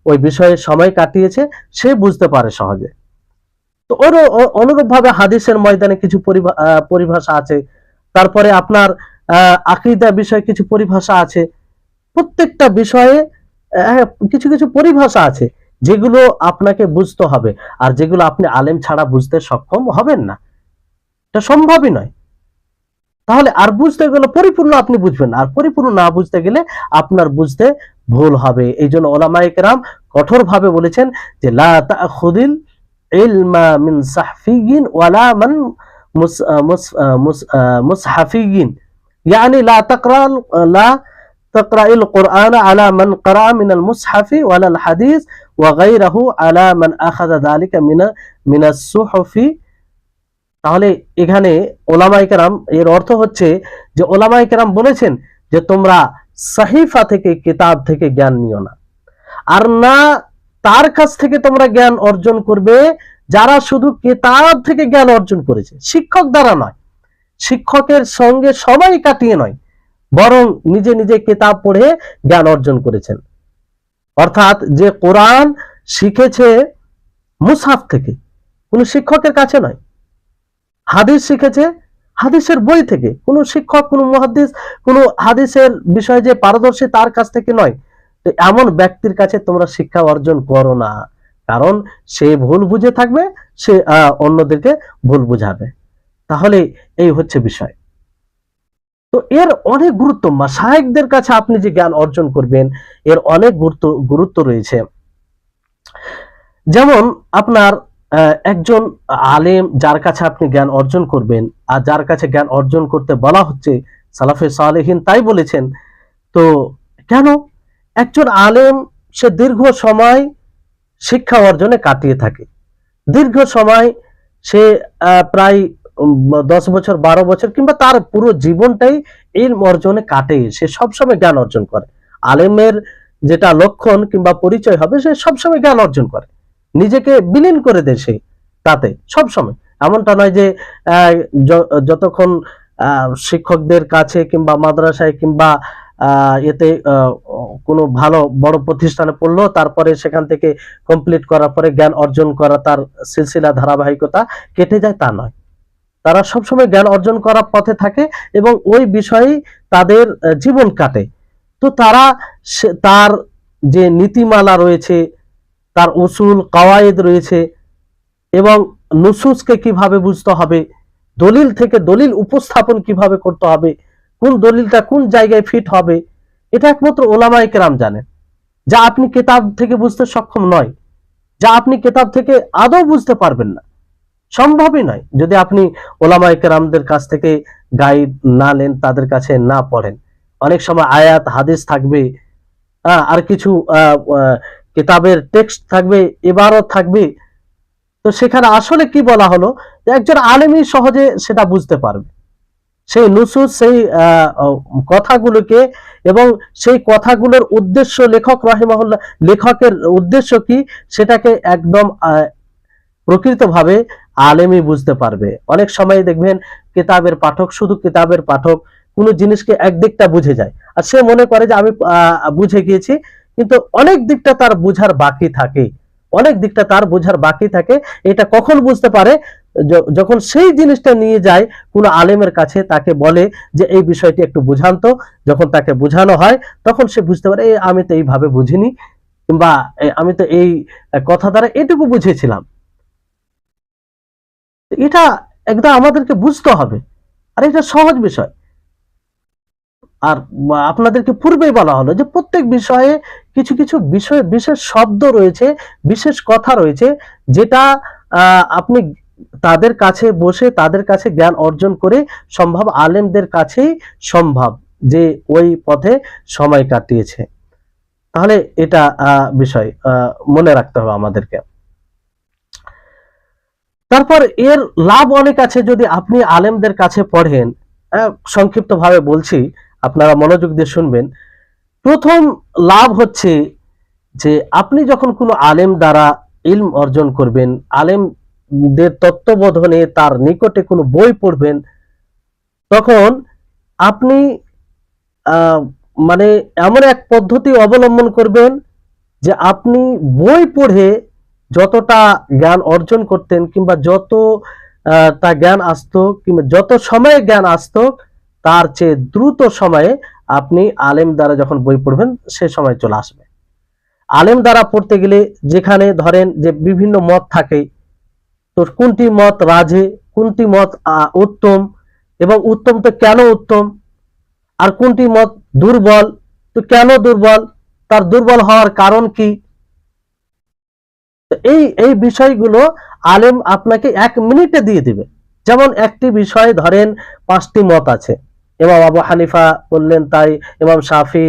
ওই বিষয়ে সময় কাটিয়েছে, সে বুঝতে পারে সহজে। তো অনুরূপ ভাবে হাদিসের ময়দানে কিছু পরিভাষা আছে, তারপরে আপনার আকীদা বিষয়ে কিছু পরিভাষা আছে, প্রত্যেকটা বিষয়ে কিছু কিছু পরিভাষা আছে যেগুলো আপনাকে বুঝতে হবে, আর যেগুলো আপনি আলেম ছাড়া বুঝতে সক্ষম হবেন না, এটা সম্ভবই নয়। তাহলে আর বুঝতে গেলে পরিপূর্ণ আপনি বুঝবেন না, আর পরিপূর্ণ না বুঝতে গেলে আপনার বুঝতে ভুল হবে। এই জন্য ওলামায়ে কেরাম কঠোর ভাবে বলেছেন যে লা তাখুদিল ইলমা মিন সাহফিয়িন ওয়ালা মান মুসহাফিয়িন, يعني لا تقرأ القرآن على من قرأ من المصحف ولا الحديث وغيره على من أخذ ذلك من الصحف। তাহলে এখানে ওলামায়ে কেরাম, এর অর্থ হচ্ছে যে ওলামায়ে কেরাম বলেছেন যে তোমরা সাহিফা থেকে, কিতাব থেকে জ্ঞান নিও না, আর না তার কাছ থেকে তোমরা জ্ঞান অর্জন করবে যারা শুধু কিতাব থেকে জ্ঞান অর্জন করেছে, শিক্ষক দ্বারা নয়, শিক্ষকের সঙ্গে সবাই কাটিয়ে নয়, বরং নিজে নিজে কিতাব পড়ে জ্ঞান অর্জন করেছেন। অর্থাৎ যে কোরআন শিখেছে মুসহাফ থেকে, কোনো শিক্ষকের কাছে নয়। হাদিস শিখেছে হাদিসের বই থেকে, কোনো শিক্ষক, কোনো মুহাদ্দিস, কোনো হাদিসের বিষয়ে যে পারদর্শী তার কাছ থেকে নয়। তো এমন ব্যক্তির কাছে তোমরা শিক্ষা অর্জন করো না, কারণ সে ভুল বুঝে থাকবে, সে অন্যদেরকে ভুল বুঝাবে। তাহলে এই হচ্ছে বিষয়। তো এর অনেক গুরুত্ব, মাশায়েখদের কাছে আপনি যে জ্ঞান অর্জন করবেন এর অনেক গুরুত্ব রয়েছে। যেমন আপনার একজন আলেম যার কাছে আপনি জ্ঞান অর্জন করবেন, আর যার কাছে জ্ঞান অর্জন করতে বলা হচ্ছে, সালাফে সালেহিন তাই বলেছেন। তো কেন? একজন আলেম সে দীর্ঘ সময় শিক্ষা অর্জনে কাটিয়ে থাকে, দীর্ঘ সময় সে প্রায় 10 বছর 12 বছর কিংবা তার পুরো জীবনটাই ইলম অর্জনে কাটে, সে সবসময় জ্ঞান অর্জন করে। আলেমের যেটা লক্ষণ কিংবা পরিচয় হবে, সে সবসময় জ্ঞান অর্জন করে, নিজেকে বিলীন করে দেয় সে তাতে সবসময়। এমনটা নয় যে যতক্ষণ শিক্ষকদের কাছে কিংবা মাদ্রাসায় কিংবা এতে কোনো ভালো বড় প্রতিষ্ঠানে পড়লো, তারপরে সেখান থেকে কমপ্লিট করার পরে জ্ঞান অর্জন করা তার সিলসিলা ধারাবাহিকতা কেটে যায়, তা নয়। তারা সবসময় জ্ঞান অর্জন করার পথে থাকে এবং ওই বিষয়েই তাদের জীবন কাটে। তো তারা তার যে নীতিমালা রয়েছে, তার উসুল কাওয়ায়েদ রয়েছে, এবং নুসুসকে কিভাবে বুঝতে হবে, দলিল থেকে দলিল উপস্থাপন কিভাবে করতে হবে, কোন দলিলটা কোন জায়গায় ফিট হবে, এটা একমাত্র ওলামায়ে কেরাম জানেন, যা আপনি কিতাব থেকে বুঝতে সক্ষম নয়, যা আপনি কিতাব থেকে আদৌ বুঝতে পারবেন না, সম্ভবই নয় যদি আপনি ওলামায়ে কেরামদের কাছ থেকে গাইড না নেন, তাদের কাছে না পড়েন। অনেক সময় আয়াত হাদিস থাকবে, আর কিছু কিতাবের টেক্সট থাকবে, ইবারত থাকবে, তো সেখানে আসলে কি বলা হলো একজন আলেমই সহজে সেটা বুঝতে পারবে, সেই নুসুস, সেই কথাগুলোকে, এবং সেই কথাগুলোর উদ্দেশ্য, লেখক রাহিমাহুল্লাহ লেখকের উদ্দেশ্য কি সেটাকে একদম প্রকৃতভাবে আলেমই বুঝতে পারবে। অনেক সময় দেখবেন কিতাবের পাঠক, শুধু কিতাবের পাঠক কোনো জিনিসকে একদিকটা বুঝে যায়, আর সে মনে করে যে আমি বুঝে গিয়েছি, কিন্তু অনেক দিকটা তার বুঝার বাকি থাকে, অনেক দিকটা তার বোঝার বাকি থাকে। এটা কখন বুঝতে পারে? যখন সেই জিনিসটা নিয়ে যায় কোনো আলেমের কাছে, তাকে বলে যে এই বিষয়টি একটু বুঝান তো, যখন তাকে বোঝানো হয় তখন সে বুঝতে পারে আমি তো এইভাবে বুঝিনি, কিংবা আমি তো এই কথা দ্বারা এটুকু বুঝেছিলাম। এটা একদম আমাদেরকে বুঝতে হবে, আর এটা সহজ বিষয়। আর আপনাদেরকে পূর্বেই বলা হলো যে প্রত্যেক বিষয়ে কিছু কিছু বিষয় বিশেষ শব্দ রয়েছে, বিশেষ কথা রয়েছে, যেটা আপনি তাদের কাছে বসে তাদের কাছে জ্ঞান অর্জন করে সম্ভব, আলেমদের কাছেই সম্ভব যে ওই পথে সময় কাটিয়েছে। তাহলে এটা বিষয় মনে রাখতে হবে আমাদেরকে। তারপর এর লাভ অনেক আছে যদি আপনি আলেমদের কাছে পড়েন। সংক্ষিপ্ত ভাবে বলছি, আপনারা মনোযোগ দিয়ে শুনবেন। প্রথম লাভ হচ্ছে যে আপনি যখন কোনো আলেম দ্বারা ইলম অর্জন করবেন, আলেমদের তত্ত্ববোধনে তার নিকটে কোনো বই পড়বেন, তখন আপনি মানে এমন এক পদ্ধতি অবলম্বন করবেন যে আপনি বই পড়ে যতটা জ্ঞান অর্জন করতেন, কিংবা যত তা জ্ঞান আসতো, কিংবা যত সময়ে জ্ঞান আসতো, তার চেয়ে দ্রুত সময়ে আপনি আলেম দ্বারা যখন বই পড়বেন সে সময় চলে আসবে। আলেম দ্বারা পড়তে গেলে যেখানে ধরেন যে বিভিন্ন মত থাকে, তো কোনটি মত রাজে, কোনটি মত উত্তম, এবং উত্তম তো কেন উত্তম, আর কোনটি মত দুর্বল, তো কেন দুর্বল, তার দুর্বল হওয়ার কারণ কি, এই বিষয়গুলো আলেম আপনাকে 1 মিনিটে দিয়ে দিবে। যেমন একটি বিষয়ে ধরেন 5টি মত আছে, ইমাম আবু হানিফা বললেন তাই, ইমাম শাফি,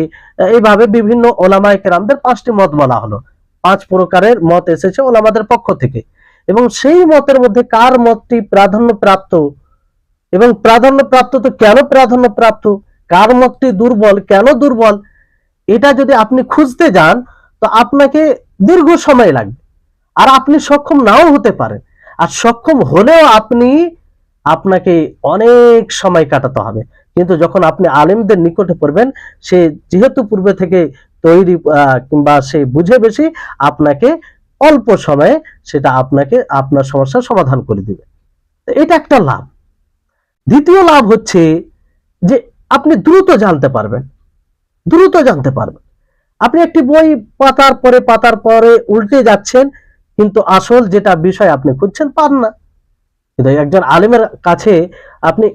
এইভাবে বিভিন্ন ওলামায়ে কেরামদের 5টি মত বলা হলো, 5 প্রকারের মত এসেছে ওলামাদের পক্ষ থেকে, এবং সেই মতের মধ্যে কার মতটি প্রাধান্য প্রাপ্ত, এবং প্রাধান্য প্রাপ্ত তো কেন প্রাধান্য প্রাপ্ত, কার মতটি দুর্বল, কেন দুর্বল, এটা যদি আপনি খুঁজতে যান তো আপনাকে দীর্ঘ সময় লাগবে, আর আপনি সক্ষম নাও হতে পারেন। আর সক্ষম হলেও আপনাকে অনেক সময় কাটাতে হবে। কিন্তু যখন আপনি আলেমদের নিকটে পড়বেন, সে যেহেতু পূর্বে থেকে তৈরি কিংবা সে বুঝে বেশি, আপনাকে অল্প সময়ে সেটা আপনার সমস্যার সমাধান করে দিবে। এটা একটা লাভ। দ্বিতীয় লাভ হচ্ছে যে আপনি দ্রুত জানতে পারবেন। আপনি একটি বই পাতার পরে উল্টে যাচ্ছেন, কিন্তু আসল যেটা বিষয় আপনি খুঁজছেন পান না। কিন্তু একজন আলেমের কাছে আপনি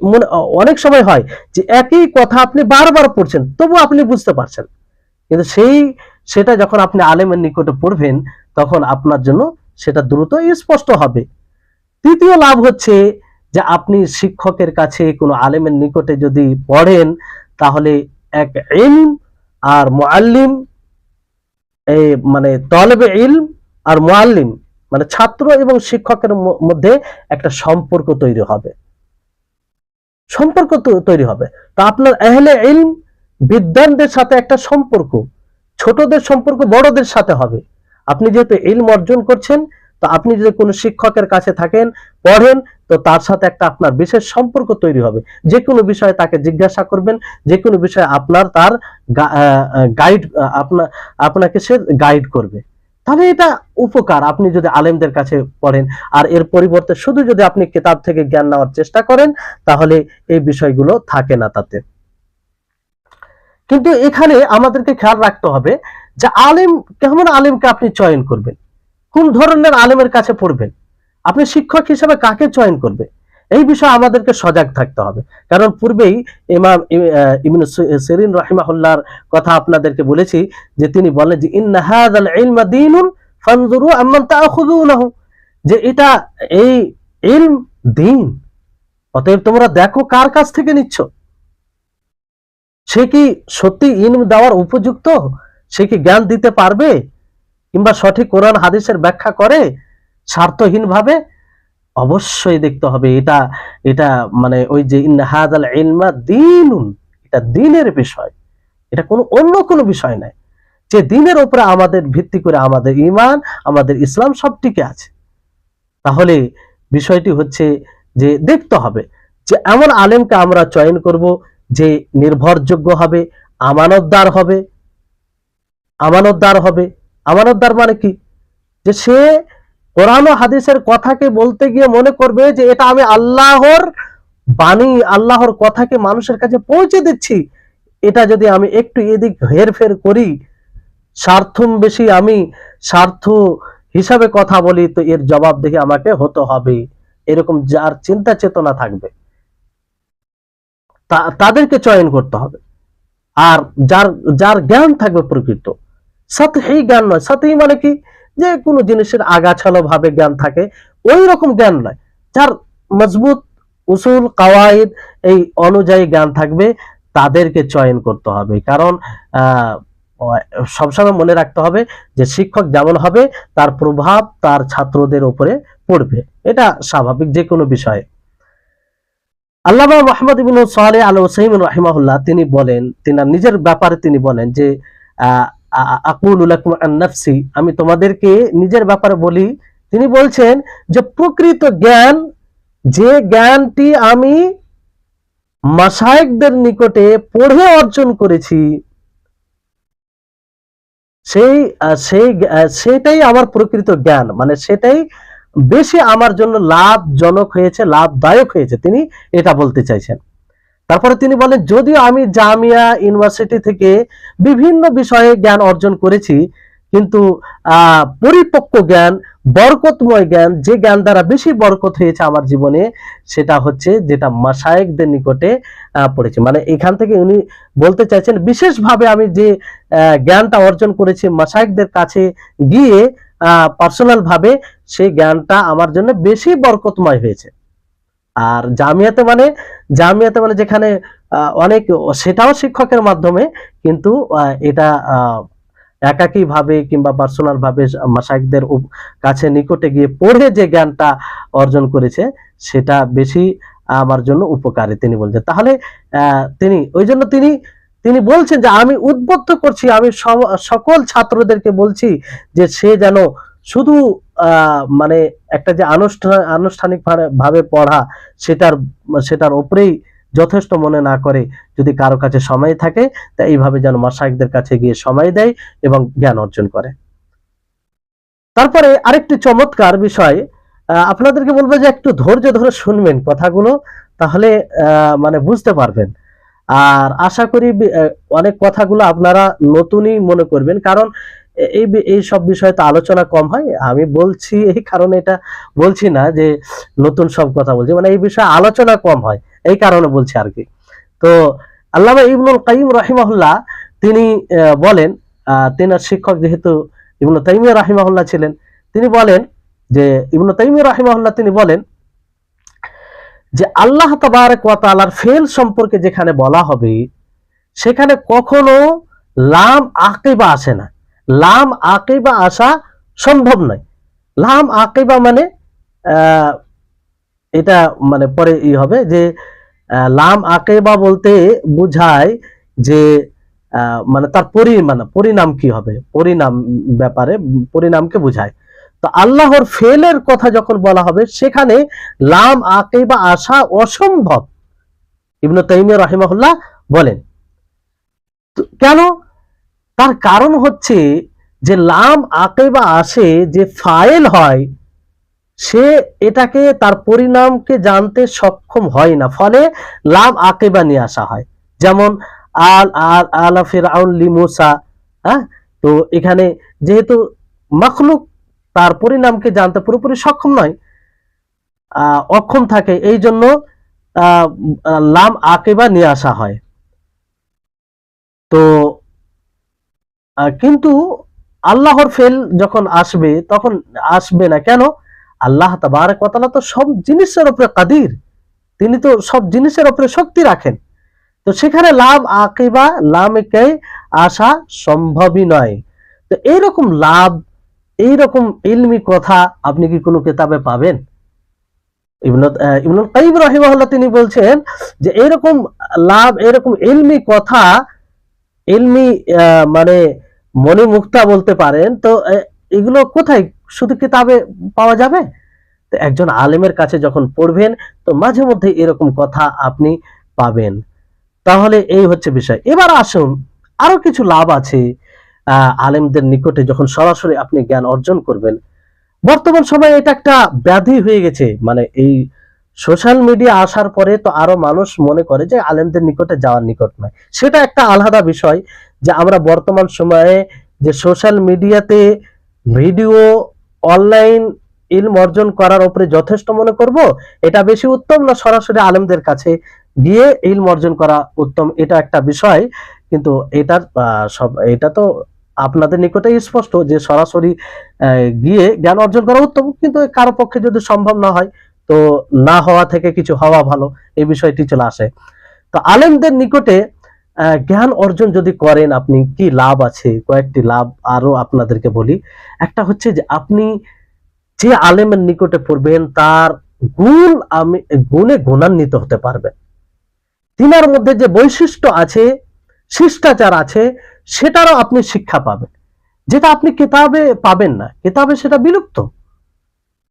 অনেক সময় হয় যে একই কথা আপনি বারবার পড়ছেন, তবু আপনি বুঝতে পারছেন, কিন্তু সেটা যখন আপনি আলেমের নিকটে পড়বেন, তখন আপনার জন্য সেটা দ্রুত স্পষ্ট হবে। তৃতীয় লাভ হচ্ছে যে আপনি শিক্ষকের কাছে, কোনো আলেমের নিকটে যদি পড়েন, তাহলে এক ইলম আর মুআল্লিম, মানে তলেবে ইলম আর মুআল্লিম, মানে ছাত্র এবং শিক্ষকের মধ্যে একটা সম্পর্ক তৈরি হবে। তো আপনার আহলে ইলম, বিদ্বানদের সাথে একটা সম্পর্ক, ছোটদের সম্পর্ক বড়দের সাথে হবে। আপনি যেহেতু ইলম অর্জন করছেন, তো আপনি যদি কোনো শিক্ষকের কাছে থাকেন, পড়েন, তো তার সাথে একটা আপনার বিশেষ সম্পর্ক তৈরি হবে। যে কোনো বিষয়ে তাকে জিজ্ঞাসা করবেন, যে কোনো বিষয়ে তার গাইড, আপনাকে সে গাইড করবে। তাহলে এটা উপকার আপনি যদি আলেমদের কাছে পড়েন। আর এর পরিবর্তে শুধু যদি আপনি কিতাব থেকে জ্ঞান নেওয়ার চেষ্টা করেন, তাহলে এই বিষয়গুলো থাকে না তাতে। কিন্তু এখানে আমাদেরকে খেয়াল রাখতে হবে যে কেমন আলেমকে আপনি চয়ন করবেন, কোন ধরনের আলেমের কাছে পড়বেন, আপনি শিক্ষক হিসেবে কাকে চয়ন করবে, এই বিষয়ে আমাদেরকে সজাগ থাকতে হবে। কারণ পূর্বেই ইমাম ইবনে সিরিন রাহিমাহুল্লাহর কথা আপনাদেরকে বলেছি, যে তিনি বলেন যে ইন্না হাযাল ইলমা দীনুন ফানজুরু আম্মান তাআখুযুনাহু, যে এই ইলম দ্বীন, অতএব তোমরা দেখো কার কাছ থেকে নিচ্ছ। সে কি সত্যি ইলম দেওয়ার উপযুক্ত? সে কি জ্ঞান দিতে পারবে, কিংবা সঠিক কোরআন হাদিসের ব্যাখ্যা করে স্বার্থহীন ভাবে? অবশ্যই দেখতে হবে এটা মানে ওই যে ইন্না হাযাল ইলমা দীনুন, এটা দ্বীনের বিষয়, এটা অন্য কোনো বিষয় নয়। যে দ্বীনের উপরে আমাদের ভিত্তি করে আমাদের ঈমান, আমাদের ইসলাম সব টিকে আছে। তাহলে বিষয়টি হচ্ছে যে দেখতে হবে যে এমন আলেমকে আমরা চয়ন করব যে নির্ভরযোগ্য হবে, আমানতদার হবে। আমানতদার মানে কি? যে সে কোরআন ও হাদিসের কথাকে বলতে গিয়ে মনে করবে যে এটা আমি আল্লাহর বাণী, আল্লাহর কথাকে মানুষের কাছে পৌঁছে দিচ্ছি। এটা যদি আমি একটু এদিক হেরফের করি, আমি স্বার্থ হিসাবে কথা বলি, তো এর জবাব দেখে আমাকে হতে হবে। এরকম যার চিন্তা চেতনা থাকবে, তাদেরকে চয়ন করতে হবে। আর যার জ্ঞান থাকবে প্রকৃত, সাতহি জ্ঞান নয়। সাতহি মানে কি? যে কোনো জিনিসের আগাছালো ভাবে জ্ঞান থাকে, ওই রকম জ্ঞান নয়। যার মজবুত উসুল কাওয়াইদ এই অনুযায়ী জ্ঞান থাকবে, তাদেরকে চয়ন করতে হবে। কারণ সবসময় মনে রাখতে হবে যে শিক্ষক যেমন হবে, তার প্রভাব তার ছাত্রদের উপরে পড়বে। এটা স্বাভাবিক যে কোনো বিষয়ে। আল্লামা মুহাম্মদ ইবনে সালেহ আল উসাইমিন রাহিমাহুল্লাহ তিনি বলেন, তিনার নিজের ব্যাপারে তিনি বলেন যে আকুলু লাকুম আন নাফসি, আমি তোমাদেরকে নিজের ব্যাপারে বলি। তিনি বলছেন যে প্রকৃত জ্ঞান, যে জ্ঞানটি আমি মাশায়েখদের নিকটে পড়ে অর্জন করেছি, সেটাই আমার প্রকৃত জ্ঞান, মানে সেটাই বেশি আমার জন্য লাভজনক হয়েছে, লাভদায়ক হয়েছে। তিনি এটা বলতে চাইছেন। তারপরে তিনি বলেন, যদিও আমি জামিয়া ইউনিভার্সিটি থেকে বিভিন্ন বিষয়ে জ্ঞান অর্জন করেছি, কিন্তু পরিপক্ক জ্ঞান, বরকতময় জ্ঞান, যে জ্ঞান দ্বারা বেশি বরকত হয়েছে আমার জীবনে, সেটা হচ্ছে যেটা মাশায়েখদের নিকটে পড়েছি। মানে এখান থেকে উনি বলতে চাইছেন, বিশেষভাবে আমি যে জ্ঞানটা অর্জন করেছি মাশায়েখদের কাছে গিয়ে পার্সোনাল ভাবে, সেই জ্ঞানটা আমার জন্য বেশি বরকতময় হয়েছে। আর জামিয়াতে মানে যেখানে অনেক, সেটাও শিক্ষকের মাধ্যমে, কিন্তু এটা একাকী ভাবে কিংবা পার্সোনাল ভাবে মাশায়েখদের কাছে নিকটে গিয়ে পড়ে যে জ্ঞানটা অর্জন করেছে, সেটা বেশি আমার জন্য উপকারী। তিনি বলছেন। তাহলে ওই জন্য তিনি বলছেন যে আমি উদ্বুদ্ধ করছি, আমি সকল ছাত্রদেরকে বলছি যে সে যেন শুধু মানে একটা যে আনুষ্ঠানিক ভাবে পড়া, সেটার উপরেই যথেষ্ট মনে না করে যদি কারো কাছে সময় থাকে, তা এইভাবে যেন মাশায়েখদের কাছে গিয়ে সময় দেয় এবং জ্ঞান অর্জন করে। তারপরে আরেকটি চমৎকার বিষয়, আপনাদেরকে বলবো যে একটু ধৈর্য ধরে শুনবেন কথাগুলো, তাহলে মানে বুঝতে পারবেন। আর আশা করি অনেক কথাগুলো আপনারা নতুনই মনে করবেন, কারণ এই সব বিষয়ে তো আলোচনা কম হয়। আমি বলছি এই কারণে এটা বলছি না যে নতুন সব কথা বলছি, মানে এই বিষয়ে আলোচনা কম হয় এই কারণে বলছি আর কি। তো আল্লামা ইবনুল কাইয়িম রাহিমাহুল্লাহ তিনি বলেন, তেনার শিক্ষক যেহেতু ইবনু তাইমিয়া রাহিমাহুল্লাহ ছিলেন, তিনি বলেন যে ইবনু তাইমিয়া রাহিমাহুল্লাহ তিনি বলেন যে আল্লাহ তাবারক ওয়া তাআলার ফেল সম্পর্কে যেখানে বলা হবে, সেখানে কখনো লাম আকিবা আসে না। লাম আকিবা আসা সম্ভব নয়। লাম আকিবা মানে এটা মানে পরে হবে যে লাম আকিবা বলতে বোঝায় যে মানে তার পরিণাম কি হবে, পরিণামকে বোঝায়। তো আল্লাহর ফেলের কথা যখন বলা হবে, সেখানে লাম আকিবা আসা অসম্ভব, ইবনে তাইমিয়া রাহিমাহুল্লাহ বলেন। কেন? তার কারণ হচ্ছে যে লাম আকিবা আসে যে ফাইল হয়, সে এটাকে তার পরিণামকে জানতে সক্ষম হয় না, ফলে লাম আকিবা নিয়ে আসা হয়। যেমন আলা ফিরআউন লি মূসা, হ্যাঁ, তো এখানে যেহেতু মাখলুক তার পরিণামকে জানতে পুরোপুরি সক্ষম নয়, অক্ষম থাকে, এই জন্য লাম আকিবা নিয়ে আসা হয়। তো কিন্তু আল্লাহর ফেল যখন আসবে, তখন আসবে না কেন? আল্লাহ তাবারক ওয়া তাআলা তো সব জিনিসের উপরে কাদির, তিনি তো সব জিনিসের উপরে শক্তি রাখেন। তো সেখানে লাম আকিবা লামকে আসা সম্ভবই নয়। তো এইরকম ইলমি কথা আপনি কি কোনো কিতাবে পাবেন? ইবনুল কাইয়িম রাহিমাহুল্লাহ তিনি বলছেন যে এরকম ইলমি কথা, ইলমি মানে মণিমুক্তা বলতে পারেন, তো এগুলো কোথায় শুধু কিতাবে পাওয়া যাবে? তো একজন আলেমের কাছে যখন পড়বেন, তো মাঝে মধ্যে এরকম কথা আপনি পাবেন। তাহলে এই হচ্ছে বিষয়। এবার আসুন, আরো কিছু লাভ আছে আলেমদের নিকটে যখন সরাসরি আপনি জ্ঞান অর্জন করবেন। বর্তমান সময়ে এটা একটা ব্যাধি হয়ে গেছে, মানে এই সোশ্যাল মিডিয়া আসার পরে তো আরো মানুষ মনে করে যে আলেমদের নিকটে যাওয়ার নিকট নয়। সেটা একটা আলাদা বিষয়, যে আমরা বর্তমান সময়ে যে সোশ্যাল মিডিয়াতে ভিডিও, অনলাইন ইলম অর্জন করার উপরে যথেষ্ট মনে করব, এটা বেশি উত্তম, না সরাসরি আলেমদের কাছে গিয়ে ইলম অর্জন করা উত্তম? এটা একটা বিষয়। কিন্তু এটা তো আপনাদের নিকটে স্পষ্ট যে সরাসরি গিয়ে জ্ঞান অর্জন করা উত্তম, কিন্তু কারো পক্ষে যদি সম্ভব না হয়, তো না হওয়া থেকে কিছু হওয়া ভালো, এই বিষয়টি চলে আসে। তো আলেমদের নিকটে জ্ঞান অর্জন যদি করেন, আপনি কি লাভ আছে, কয়েকটি লাভ আরো আপনাদেরকে বলি। একটা হচ্ছে যে আপনি যে আলেমের নিকটে পড়বেন, তার গুণে গুণান্বিত হতে পারবেন। তিনার মধ্যে যে বৈশিষ্ট্য আছে, শিষ্টাচার আছে, সেটারও আপনি শিক্ষা পাবেন, যেটা আপনি কিতাবে পাবেন না। কিতাবে সেটা বিলুপ্ত,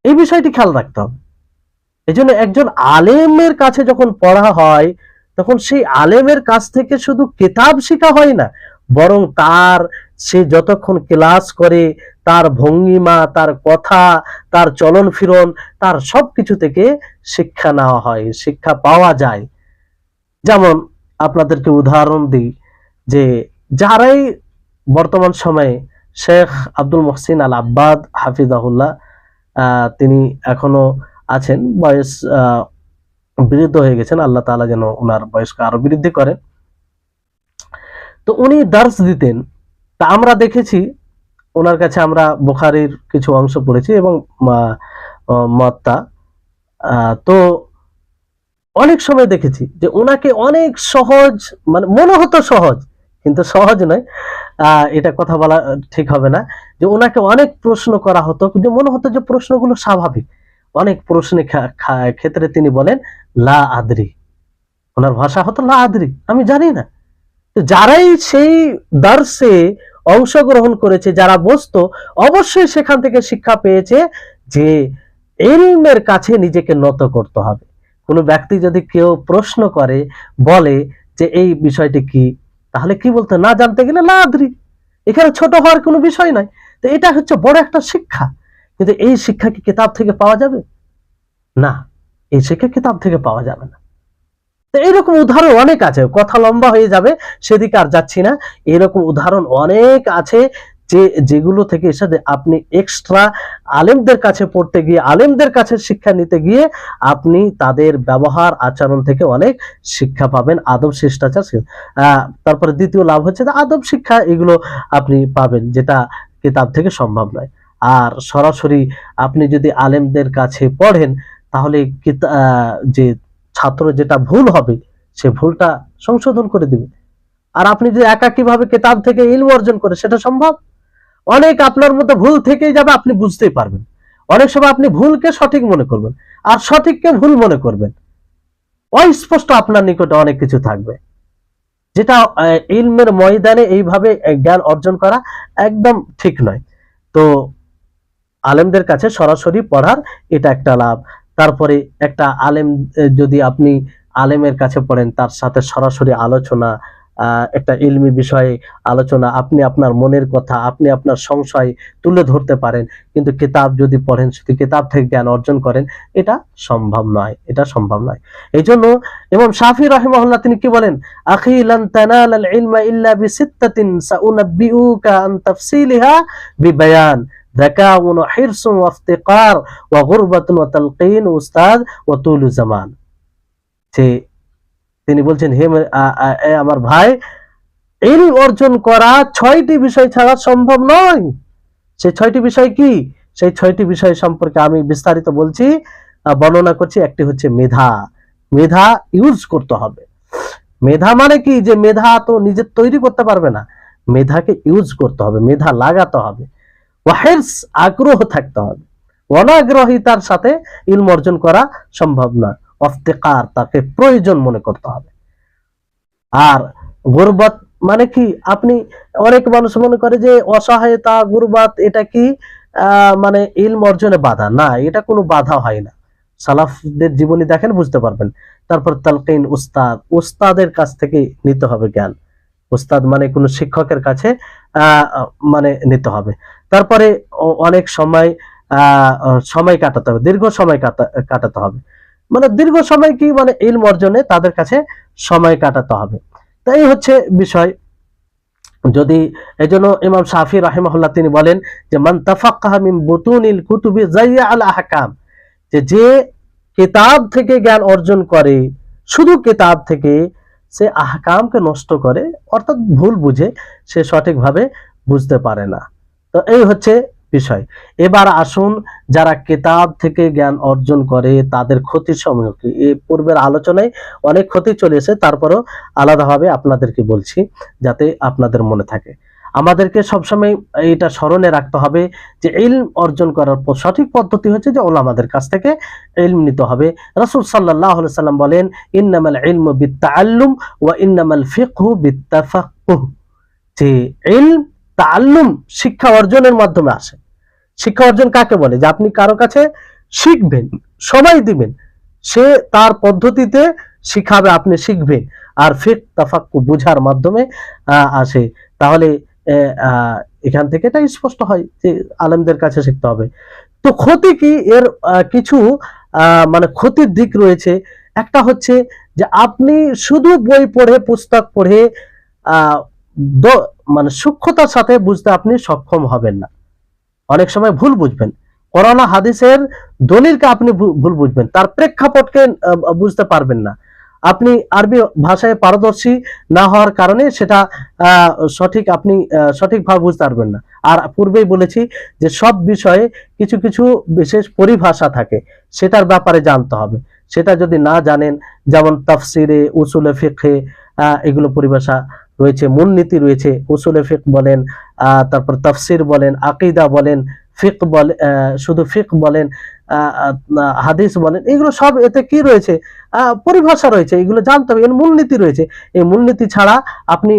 এই বিষয়টি খেয়াল রাখতে হবে। এই জন্য একজন আলেমের কাছে যখন পড়া হয়, তখন সেই আলেমের কাছ থেকে শুধু কিতাব শেখা হয় না, বরং সে যতক্ষণ ক্লাস করে, তার ভঙ্গিমা, তার কথা, তার চলন ফিরন, তার সবকিছু থেকে শিক্ষা নেওয়া হয়, শিক্ষা পাওয়া যায়। যেমন আপনাদেরকে উদাহরণ দিই, যে যারাই বর্তমান সময়ে শেখ আব্দুল মুহসিন আল আব্বাদ হাফিজাহুল্লাহ, তিনি এখনো আছেন, বয়স বৃদ্ধ হয়ে গেছেন, আল্লাহ তাআলা যেন ওনার বয়সকে আরো বৃদ্ধি করেন। তো উনি দার্স দিতেন, তা আমরা দেখেছি ওনার কাছে, আমরা বুখারীর কিছু অংশ পড়েছি এবং মুয়াত্তা। তো অনেক সময় দেখেছি যে ওনাকে অনেক সহজ, মানে মনে হতো সহজ, কিন্তু সহজ নয়, এটা কথা বলা ঠিক হবে না, যে ওনাকে অনেক প্রশ্ন করা হতো, কিন্তু মনে হতো যে প্রশ্নগুলো স্বাভাবিক। অনেক প্রশ্নের ক্ষেত্রে তিনি বলেন লা আদরি, ওনার ভাষা হতো লা আদরি, আমি জানি না। তো যারাই সেই দার্সে অংশগ্রহণ করেছে, যারা বসতো, অবশ্যই সেখান থেকে শিক্ষা পেয়েছে যে ইলমের কাছে নিজেকে নত করতে হবে। কোনো ব্যক্তি যদি কেউ প্রশ্ন করে, বলে যে এই বিষয়টি কি, তাহলে কি বলতে, না জানতে গেলে লা আদ্রি। এখানে ছোট হওয়ার কোনো বিষয় নাই। তো এটা হচ্ছে বড় একটা শিক্ষা। কিন্তু এই শিক্ষা কি কিতাব থেকে পাওয়া যাবে? না, এই শিক্ষা কিতাব থেকে পাওয়া যাবে না। তো এইরকম উদাহরণ অনেক আছে, কথা লম্বা হয়ে যাবে, সেদিকে আর যাচ্ছি না। এরকম উদাহরণ অনেক আছে যে যেগুলো থেকে এসে আপনি এক্সট্রা আলেমদের কাছে পড়তে গিয়ে, আলেমদের কাছে শিক্ষা নিতে গিয়ে আপনি তাদের ব্যবহার আচরণ থেকে অনেক শিক্ষা পাবেন, আদব শিষ্টাচার। তারপরে দ্বিতীয় লাভ হচ্ছে যে আদব শিক্ষা, এগুলো আপনি পাবেন যেটা কিতাব থেকে সম্ভব নয়। আর সরাসরি আপনি যদি আলেমদের কাছে পড়েন, তাহলে যে ছাত্র যেটা ভুল হবে সে ভুলটা সংশোধন করে দিবে। আর আপনি যদি একাকীভাবে কিতাব থেকে ইলম অর্জন করে, সেটা সম্ভব? অনেক আপনার মধ্যে ভুল থেকেই যাবে, আপনি বুঝতেই পারবেন। অনেক সময় আপনি ভুলকে সঠিক মনে করবেন, আর সঠিককে ভুল মনে করবেন। অস্পষ্ট আপনার নিকটে অনেক কিছু থাকবে, যেটা ইলমের ময়দানে এইভাবে জ্ঞান অর্জন করা একদম ঠিক নয়। তো আলেমদের কাছে সরাসরি পড়ার এটা একটা লাভ। তারপরে একটা আলেম, যদি আপনি আলেমের কাছে পড়েন, তার সাথে সরাসরি আলোচনা, একটা ইলমি বিষয়ে আলোচনা, আপনি আপনার মনের কথা, আপনি আপনার সংশয় তুলে ধরতে পারেন। কিন্তু কিতাব যদি পড়েন, শুধু কিতাব থেকে জ্ঞান অর্জন করেন, এটা সম্ভব নয়, এটা সম্ভব নয়। এই জন্য ইমাম শাফি রাহিমাহুল্লাহ তিনি কি বলেন, আখি লান তানালাল ইলমা ইল্লা বিসিত্তাতিন সাউনাব্বিউকা আন তাফসিলিহা বিবায়ান যাকাউন হিরসুন ওয়াফতিকার ওয়া গুরবাতুন ওয়া তালকিন উস্তাদ ওয়া তুলু জামান। যে তিনি বলছেন, হে আমার ভাই, ইলম অর্জন করা 6টি বিষয় ছাড়া সম্ভব নয়। সেই 6টি বিষয় কি? সেই 6টি বিষয় সম্পর্কে আমি বিস্তারিত বলছি, বর্ণনা করছি। একটি হচ্ছে মেধা। মেধা ইউজ করতে হবে। মেধা মানে কি? যে মেধা তো নিজে তৈরি করতে পারবে না, মেধাকে ইউজ করতে হবে, মেধা লাগাতে হবে। ওয়াহিরস, আগ্রহ থাকতে হবে। অনাগ্রহিতার সাথে ইলম অর্জন করা সম্ভব নয়। অফতেকার, তাকে প্রয়োজন মনে করতে হবে। আর গুরবাত মানে কি? আপনি, অনেক মানুষ মনে করে যে অসহায়তা, গুরবাত, এটা কি মানে ইলম অর্জনে বাধা? না, এটা কোনো বাধা হয় না। সালাফদের জীবনী দেখেন, বুঝতে পারবেন। তারপর তালকিন, উস্তাদ, উস্তাদের কাছ থেকে নিতে হবে জ্ঞান। উস্তাদ মানে কোনো শিক্ষকের কাছে মানে নিতে হবে। তারপরে অনেক সময় সময় কাটাতে হবে, দীর্ঘ সময় কাটাতে হবে। মানে দীর্ঘ সময় কি? মানে ইলম অর্জনে তাদের কাছে সময় কাটাতে হবে। তাই হচ্ছে বিষয়। যদি এজন্য ইমাম শাফি রাহিমাহুল্লাহ তিনি বলেন যে মান তাফাক্কাহা মিন বুতুনিল কুতুবি যায়্যা আল আহকাম, যে কিতাব থেকে জ্ঞান অর্জন করে, শুধু কিতাব থেকে, সে আহকামকে নষ্ট করে, অর্থাৎ ভুল বুঝে, সে সঠিকভাবে বুঝতে পারে না। তো এই হচ্ছে বিষয়। এবার আসুন, যারা কিতাব থেকে জ্ঞান অর্জন করে তাদের ক্ষতির সমূহ কি? এই পূর্বের আলোচনায় অনেক ক্ষতি চলে এসে, তারপরেও আলাদাভাবে আপনাদেরকে বলছি যাতে আপনাদের মনে থাকে। আমাদেরকে সবসময় এটা স্মরণে রাখতে হবে যে ইলম অর্জন করার সঠিক পদ্ধতি হচ্ছে যে ওলামাদের কাছ থেকে ইলম নিতে হবে। রাসূল সাল্লাল্লাহু আলাইহি সাল্লাম বলেন, ইন্নামাল ইলমু বিত্তাআল্লুম ওয়া ইন্নামাল ফিকহু বিত্তাফাক্কুহ। যে ইলম, তাআল্লুম, শিক্ষা অর্জনের মাধ্যমে আসে। শিক্ষা অর্জন কাকে বলে? যে আপনি কারো কাছে শিখবেন, সময় দিবেন, সে তার পদ্ধতিতে শিখাবে, আপনি শিখবেন। আর ফিক, তাফাক্কু, বুঝার মাধ্যমে আসে। তাহলে এখান থেকে এটা স্পষ্ট হয় যে আলেমদের কাছে শিখতে হবে। তো ক্ষতি কি? এর কিছু মানে ক্ষতির দিক রয়েছে। একটা হচ্ছে যে আপনি শুধু বই পড়ে, পুস্তক পড়ে মানে সূক্ষ্মতার সাথে বুঝতে আপনি সক্ষম হবেন না। অনেক সময় ভুল বুঝবেন, কোরআন হাদিসের দলিলকে আপনি ভুল বুঝবেন, তার প্রেক্ষাপটকে বুঝতে পারবেন না। আপনি আরবি ভাষায় পারদর্শী না হওয়ার কারণে সেটা সঠিক, আপনি সঠিকভাবে বুঝতে পারবেন না। আর পূর্বেই বলেছি যে সব বিষয়ে কিছু কিছু বিশেষ পরিভাষা থাকে, সেটার ব্যাপারে জানতে হবে। সেটা যদি না জানেন, যেমন তাফসিরে, উসুলে ফিকহে, এগুলো পরিভাষা রয়েছে, মূলনীতি রয়েছে। উসুলে ফিকহ বলেন, তারপর তাফসির বলেন, আকীদা বলেন, ফিক বলে, শুধু ফিক বলেন, হাদিস বলেন, এগুলো সব এতে কি রয়েছে, পরিভাষা রয়েছে, এগুলো জানতে হবে, এর মূলনীতি রয়েছে। এই মূলনীতি ছাড়া আপনি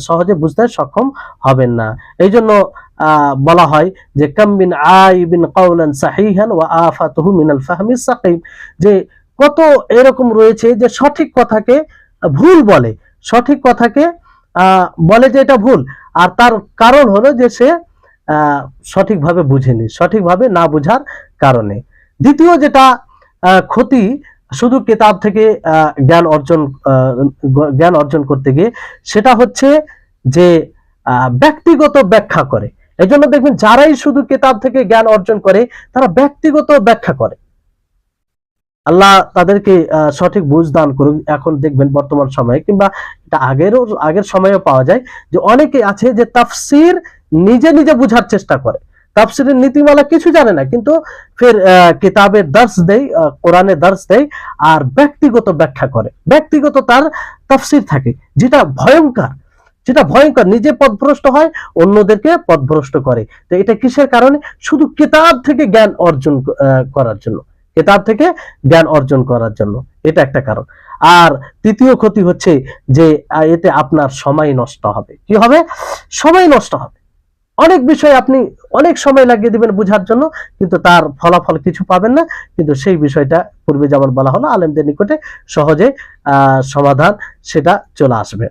সহজে বুঝতে সক্ষম হবেন না। এই জন্য বলা হয় যে কাম মিন আইবিন কাওলান সাহিহান ওয়া আফাতুহু মিনাল ফাহমি সাকিম, যে কত এরকম রয়েছে যে সঠিক কথাকে ভুল বলে, সঠিক কথাকে বলে যে এটা ভুল, আর তার কারণ হলো যে সে সঠিকভাবে বুঝেনি, সঠিকভাবে না বুঝার কারণে। দ্বিতীয় যেটা ক্ষতি, শুধু কিতাব থেকে জ্ঞান অর্জন করতে গিয়ে, সেটা হচ্ছে যে ব্যক্তিগত ব্যাখ্যা করে। এই জন্য দেখবেন যারাই শুধু কিতাব থেকে জ্ঞান অর্জন করে তারা ব্যক্তিগত ব্যাখ্যা করে। আল্লাহ তাদেরকে সঠিক বুঝ দান করুক। এখন দেখবেন বর্তমান সময়ে কিংবা এটা আগের সময়েও পাওয়া যায় যে অনেকে আছে যে তাফসির নিজে নিজে বুঝার চেষ্টা করে, তাফসিরের নীতিমালা কিছু জানে না, কিন্তু ফের কিতাবের দর্শ দেয়, কোরআনের দর্শ দেয়, আর ব্যক্তিগত ব্যাখ্যা করে, ব্যক্তিগত তার তাফসির থাকে, যেটা ভয়ঙ্কর, যেটা ভয়ঙ্কর। নিজে পথভ্রষ্ট হয়, অন্যদেরকে পথভ্রষ্ট করে। তো এটা কিসের কারণে? শুধু কিতাব থেকে জ্ঞান অর্জন করার জন্য, কিতাব থেকে জ্ঞান অর্জন করার জন্য, এটা একটা কারণ। আর তৃতীয় ক্ষতি হচ্ছে যে এতে আপনার সময় নষ্ট হবে। কি হবে? সময় নষ্ট হবে। অনেক বিষয় আপনি অনেক সময় লাগিয়ে দিবেন বুঝার জন্য, কিন্তু তার ফলাফল কিছু পাবেন না। কিন্তু সেই বিষয়টা পূর্বে যেমন বলা হলো, আলেমদের নিকটে সহজে সমাধান সেটা চলে আসবে।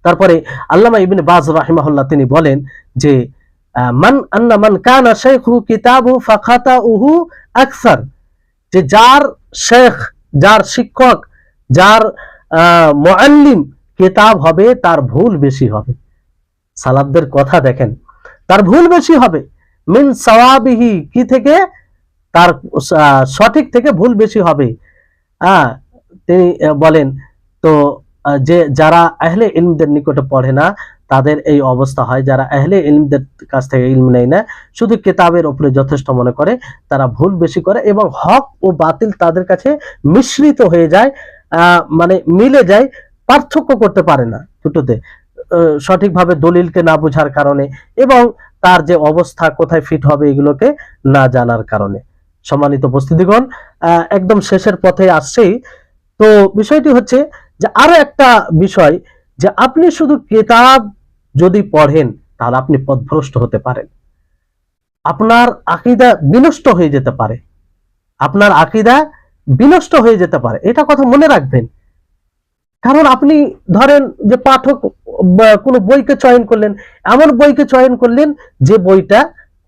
তারপরে আল্লামা ইবনে বাজ রাহিমাহুল্লাহ তিনি বলেন যে মান কানা শাইখু কিতাবু ফাখাতাউহু আকসার, যে যার শেখ, যার শিক্ষক, যার মুআল্লিম কিতাব হবে, তার ভুল বেশি হবে। সালাফদের কথা দেখেন, তার ভুল বেশি হবে। মিন সাওয়াবিহি, কি থেকে? তার সঠিক থেকে ভুল বেশি হবে। তিনি বলেন, তো যে যারা আহলে ইলমদের নিকটে পড়ে না তাদের এই অবস্থা হয়, যারা আহলে ইলমদের কাছ থেকে ইলম নেয় না, শুধু কিতাবের উপরে যথেষ্ট মনে করে, তারা ভুল বেশি করে এবং হক ও বাতিল তাদের কাছে মিশ্রিত হয়ে যায়, মানে মিলে যায়, পার্থক্য করতে পারে না দুটোতে, সঠিকভাবে দলিলকে না বোঝার কারণে এবং তার যে অবস্থা কোথায় ফিট হবে এগুলোকে না জানার কারণে। সম্মানিত উপস্থিতিগণ, একদম শেষের পথে আসছেই। তো বিষয়টি হচ্ছে যে আরো একটা বিষয়, যে আপনি শুধু কিতাব যদি পড়েন তাহলে আপনি পথভ্রষ্ট হতে পারেন, আপনার আকীদা বিনষ্ট হয়ে যেতে পারে, আপনার আকীদা বিনষ্ট হয়ে যেতে পারে, এটা কথা মনে রাখবেন। কারণ আপনি ধরেন যে পাঠক কোনো বইকে চয়ন করলেন, এমন বইকে চয়ন করলেন যে বইটা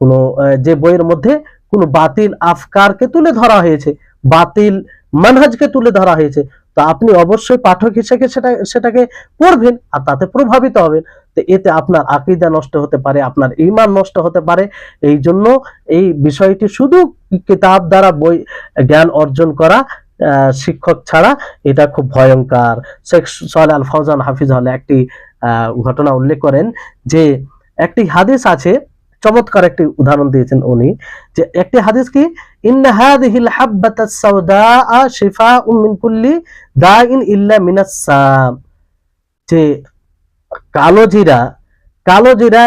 কোনো যে বইয়ের মধ্যে কোনো বাতিল আফকারকে তুলে ধরা হয়েছে, বাতিল মানহাজকে তুলে ধরা হয়েছে, তো আপনি অবশ্যই পাঠক হিসেবে সেটাকে পড়বেন আর তাতে প্রভাবিত হবেন। তো এতে আপনার আকীদা নষ্ট হতে পারে, আপনার ঈমান নষ্ট হতে পারে। এই জন্য এই বিষয়টি শুধু কিতাব দ্বারা বই জ্ঞান অর্জন করা, শিক্ষক ছাড়া, এটা খুব ভয়ঙ্কর। শেখ সালেহ আল ফাওজান হাফিজাহুল্লাহ একটি ঘটনা উল্লেখ করেন যে একটি হাদিস আছে, চমৎকার একটি উদাহরণ দিয়েছেন উনি, যে একটি হাদিস কি, ইন্না হাযিহিল হাব্বাতাস সাওদা শিফাউম মিন কুল্লি দাইন ইল্লা মিনাস সাম, যে কালো জিরা, কালো জিরা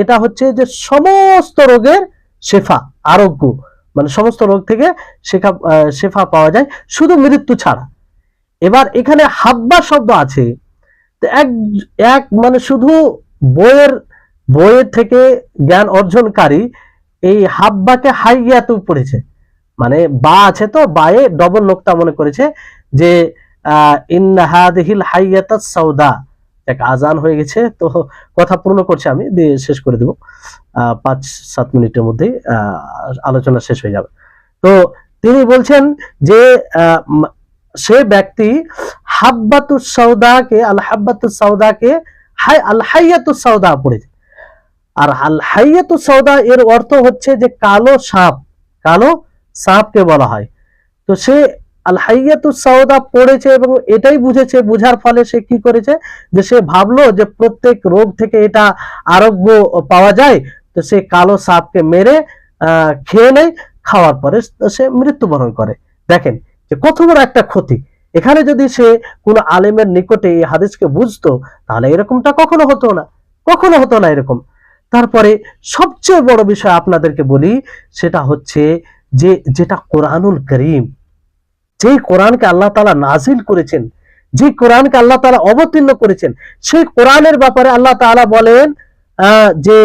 এটা হচ্ছে যে সমস্ত রোগের শেফা, আরোগ্য, মানে সমস্ত রোগ থেকে শেফা পাওয়া যায়, শুধু মৃত্যু ছাড়া। এবার এখানে হাব্বা শব্দ আছে, এক মানে শুধু বইয়ের থেকে জ্ঞান অর্জনকারী এই হাব্বাকে হাইয়াতু পড়েছে, মানে বা আছে তো বায়ে ডবল নোক্তা মনে করেছে যে ইন্না হাযিহিল হাইয়াতাস সাওদা। এক আজান হয়ে গেছে, তো কথা পূর্ণ করছি, আমি দিয়ে শেষ করে দেব, 5-7 মিনিটের মধ্যেই আলোচনা শেষ হয়ে যাবে। তো তিনি বলছেন যে সে ব্যক্তি হাব্বাতুস সাওদাকে, আল হাব্বাতুস সাওদাকে আল হাইয়াতুস সাওদা পড়েছে। আর আল হাইয়াতুস সাওদা এর অর্থ হচ্ছে যে কালো সাপ, কালো সাপকে বলা হয়। তো সে আল হাইয়াতুস সাওদা পড়েছে এবং এটাই বুঝেছে, বুঝার ফলে সে কি করেছে, যে সে ভাবলো যে প্রত্যেক রোগ থেকে এটা আরোগ্য পাওয়া যায়, তো সে কালো সাপকে মেরে খেয়ে নেয়, খাওয়ার পরে সে মৃত্যুবরণ করে। দেখেন যে কত বড় একটা ক্ষতি। এখানে যদি সে কোনো আলেমের নিকটে এই হাদিসকে বুঝতো, তাহলে এরকমটা কখনো হতো না, কখনো হতো না এরকম। তারপরে সবচেয়ে বড় বিষয় আপনাদেরকে বলি, সেটা হচ্ছে যে যেটা কোরআনুল করিম, যে কোরআনকে আল্লাহ তাআলা নাজিল করেছেন, যে কোরআনকে আল্লাহ তাআলা অবতীর্ণ করেছেন, সেই কোরআনের ব্যাপারে আল্লাহ তাআলা বলেন যে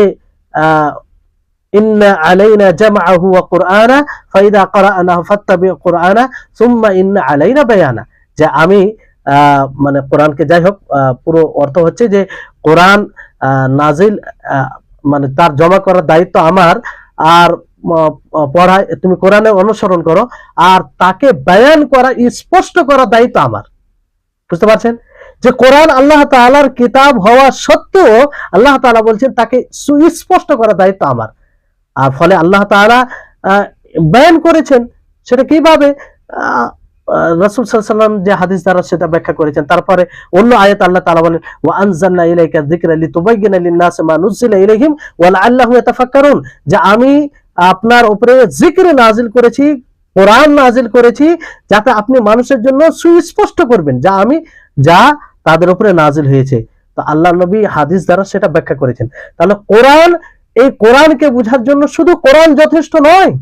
ইন্না আলাইনা জামআহু ওয়া কুরআনা ফাইদা ক্বারানাহু ফাত্তাবি কুরআনা সুম্মা ইন্না আলাইনা বায়ানা। যে আমি মানে কোরআনকে, যাই হোক পুরো অর্থ হচ্ছে যে কোরআন নাজিল মানে তার জমা করার দায়িত্ব আমার, আর পড়ায় তুমি কোরআনের অনুসরণ করো, আর তাকে বয়ান করা, স্পষ্ট করার দায়িত্ব আমার। বুঝতে পারছেন যে কোরআন আল্লাহ তাআলার কিতাব হওয়া সত্ত্বেও আল্লাহ তাআলা বলছেন তাকে সুস্পষ্ট করার দায়িত্ব আমার। আর ফলে আল্লাহ তাআলা বয়ান করেছেন, সেটা কিভাবে রাসূল সাল্লাল্লাহু আলাইহি ওয়াসাল্লাম যে হাদিস দ্বারা সেটা ব্যাখ্যা করেছেন। তারপরে অন্য আয়াত আল্লাহ তাআলা বলেন ওয়া আনজালনা ইলাইকা যিকরা লিতুবাইয়িনা লিন-নাসি মা নুজিলা ইলাইহিম ওয়া লাআল্লাহুম ইয়াতাফাক্কারুন, যে আমি আপনার উপরে জিকির নাজিল করেছি, কোরআন নাজিল করেছি, যাতে আপনি মানুষের জন্য সুস্পষ্ট করবেন যা তাদের উপরে নাজিল হয়েছে। তো আল্লাহ নবী হাদিস দ্বারা সেটা ব্যাখ্যা করেছেন। তাহলে কোরআন, এই কোরআনকে বোঝার জন্য শুধু কোরআন যথেষ্ট নয়,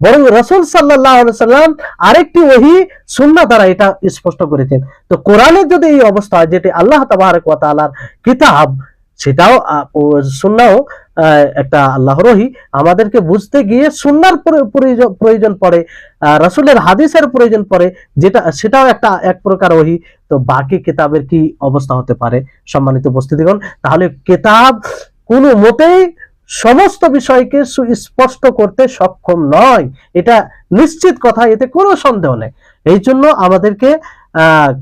বরং রাসূল সাল্লাল্লাহু আলাইহি ওয়াসাল্লাম আরেকটি ওহী সুন্নাহ দ্বারা এটা স্পষ্ট করেছেন। তো কোরআনের যদি এই অবস্থা হয়, যেটি আল্লাহ তাবারক ওয়া তাআলার কিতাব, সেটাও সুন্নাহও একটা আল্লাহর ওহী, আমাদেরকে বুঝতে গিয়ে সুন্নাহর প্রয়োজন পড়ে, রাসূলের হাদিসের প্রয়োজন পড়ে, যেটা সেটাও এক প্রকার ওহী। তো বাকি কিতাবের কি অবস্থা হতে পারে সম্মানিত উপস্থিতিগণ? তাহলে কিতাব কোনো মতেই সমস্ত বিষয়কে সুস্পষ্ট করতে সক্ষম নয়, এটা নিশ্চিত কথা, এতে কোনো সন্দেহ নেই। এই জন্য আমাদেরকে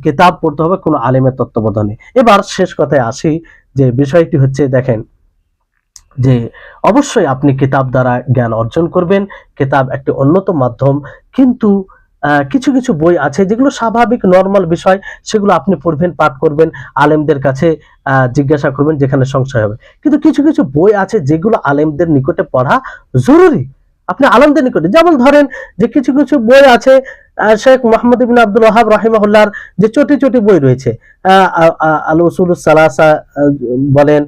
কিতাব পড়তে হবে কোনো আলেমের তত্ত্বাবধানে। এবার শেষ কথায় আসি, যে বিষয়টি হচ্ছে, দেখেন যে অবশ্যই আপনি কিতাব দ্বারা জ্ঞান অর্জন করবেন, কিতাব একটি অন্যতম মাধ্যম, কিন্তু কিছু কিছু বই আছে যেগুলো স্বাভাবিক নরমাল বিষয়, সেগুলো আপনি পড়বেন, পাঠ করবেন, আলেমদের কাছে জিজ্ঞাসা করবেন যেখানে সংশয় হবে। কিন্তু কিছু কিছু বই আছে যেগুলো আলেমদের নিকটে পড়া জরুরি, আপনি আলেমদের নিকটে, যেমন ধরেন যে কিছু কিছু বই আছে শেখ মুহাম্মদ ইবনে আব্দুল ওয়াহাব রাহিমাহুল্লাহর যে চটি চটি বই রয়েছে, আল উসুলুস সালাসা বলেন,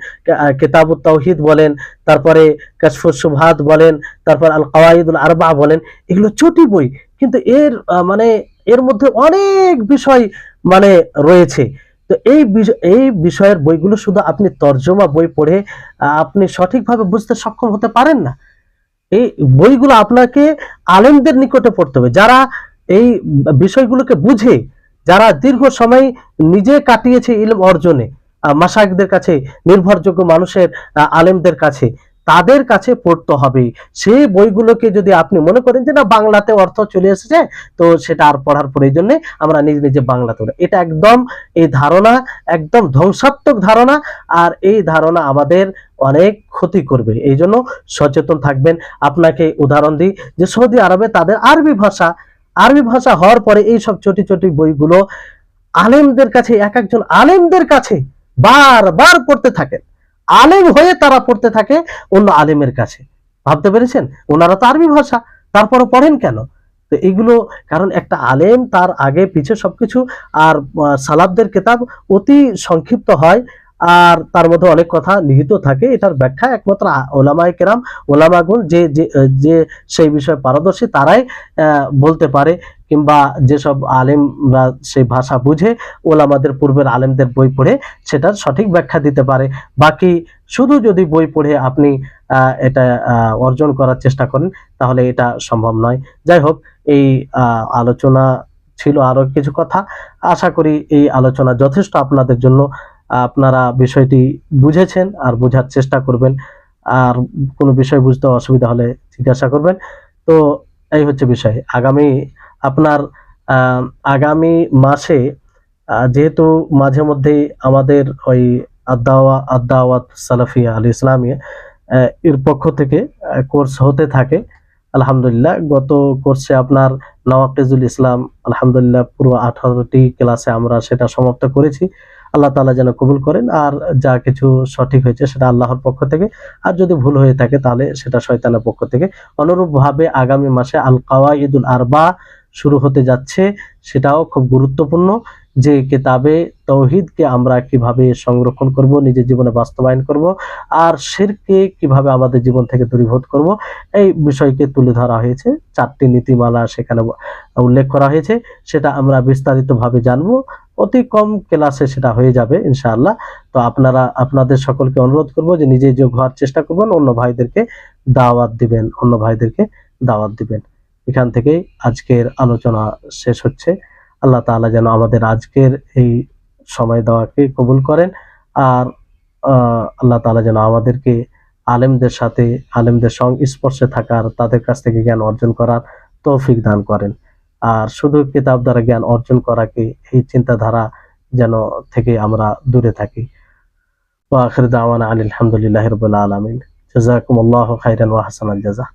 কিতাবুত তাওহীদ বলেন, তারপরে কাশফুস শুবহাত বলেন, তারপর আল কাওয়াইদুল আরবা বলেন, এগুলো চটি বই, কিন্তু মানে এর মধ্যে অনেক বিষয় মানে রয়েছে। তো এই বিষয়ের বইগুলো শুধু আপনি তরজমা বই পড়ে আপনি সঠিকভাবে বুঝতে সক্ষম হতে পারেন না। এই বইগুলো আপনাকে আলেমদের নিকটে পড়তে হবে, যারা এই বিষয়গুলোকে বুঝে, যারা দীর্ঘ সময় নিজে কাটিয়েছে ইলম অর্জনে, মাশায়েখদের কাছে, নির্ভরযোগ্য মানুষের, আলেমদের কাছে, তাদের কাছে পড়তে হবে। সেই বইগুলোকে যদি আপনি মনে করেন যে না বাংলাতে অর্থ চলে এসেছে, তো সেটা আর পড়ার প্রয়োজন নেই, আমরা নিজে নিজে বাংলাতে পড়ি, এটা একদম, এই ধারণা একদম ধ্বংসাত্মক ধারণা, আর এই ধারণা আমাদের অনেক ক্ষতি করবে। এই জন্য সচেতন থাকবেন। আপনাকে উদাহরণ দিই যে সৌদি আরবে তাদের আরবি ভাষা হওয়ার পরে এই সব ছোটি ছোটি বইগুলো আলেমদের কাছে, এক একজন আলেমদের কাছে বারবার পড়তে থাকেন, আলেম হয়ে তারা পড়তে থাকে অন্য আলেমের কাছে। ভাবতে পেরেছেন? ওনারা তো আরবি ভাষা, তারপরে পড়েন কেন? তো এগুলো কারণ একটা আলেম তার আগে পিছে সবকিছু, আর সালাফদের কিতাব অতি সংক্ষিপ্ত হয়, আর তার মধ্যে অনেক কথা নিহিত থাকে। এটার ব্যাখ্যা একমাত্র ওলামায়ে কেরাম, ওলামাগুন যে সেই বিষয়ে পারদর্শী তারাই বলতে পারে, কিংবা যেসব আলেমরা সেই ভাষা বুঝে ওলামাদের পূর্বের আলেমদের বই পড়ে সেটার সঠিক ব্যাখ্যা দিতে পারে। বাকি শুধু যদি বই পড়ে আপনি এটা অর্জন করার চেষ্টা করেন, তাহলে এটা সম্ভব নয়। যাই হোক, এই আলোচনা ছিল আরো কিছু কথা। আশা করি এই আলোচনা যথেষ্ট আপনাদের জন্য। আপনারা বিষয়টি বুঝেছেন আর বোঝার চেষ্টা করবেন, আর কোনো বিষয় বুঝতে অসুবিধা হলে জিজ্ঞাসা করবেন। তো এই হচ্ছে বিষয়। আগামী মাসে যেহেতু মাঝে মধ্যেই আমাদের ওই আদ-দাওয়াত সালাফিয়া আল ইসলামিয়া এর পক্ষ থেকে কোর্স হতে থাকে, আলহামদুলিল্লাহ। গত কোর্সে আপনার নওয়াকিজুল ইসলাম, আলহামদুলিল্লাহ পুরো 18টি ক্লাসে আমরা সেটা সমাপ্ত করেছি। আল্লাহ তাআলা যেন কবুল করেন, আর যা কিছু সঠিক হয়েছে সেটা আল্লাহর পক্ষ থেকে, আর যদি ভুল হয়ে থাকে তাহলে সেটা শয়তানের পক্ষ থেকে। অনুরূপভাবে আগামী মাসে আল কাওয়াইদুল আরবা শুরু হতে যাচ্ছে, সেটাও খুব গুরুত্বপূর্ণ, যে কিতাবে তৌহিদকে আমরা কিভাবে সংরক্ষণ করব, নিজের জীবনে বাস্তবায়ন করব, আর শিরকে কিভাবে আমাদের জীবন থেকে দূরীভূত করব, এই বিষয়কে তুলে ধরা হয়েছে। 4টি নীতিমালা সেখানে উল্লেখ করা হয়েছে, সেটা আমরা বিস্তারিতভাবে জানবো। অতি কম ক্লাসে সেটা হয়ে যাবে ইনশাআল্লাহ। তো আপনাদের সকলকে অনুরোধ করব যে নিজে যোগ হওয়ার চেষ্টা করবেন, অন্য ভাইদেরকে দাওয়াত দিবেন। এখান থেকেই আজকের আলোচনা শেষ হচ্ছে। আল্লাহ তাআলা যেন আমাদের আজকের এই সময় দেওয়াকে কবুল করেন, আর আল্লাহ তাআলা যেন আমাদেরকে আলেমদের সংস্পর্শে থাকার, তাদের কাছ থেকে জ্ঞান অর্জন করার তৌফিক দান করেন। আর শুধু কিতাব দ্বারা জ্ঞান অর্জন করাকে, এই চিন্তাধারা যেন থেকে আমরা দূরে থাকি। ওয়া আখির দাওয়ানা আনিল হামদুলিল্লাহি রাব্বিল আলামিন। জাযাকুমুল্লাহু খাইরান ওয়া হাসানাল জাযা।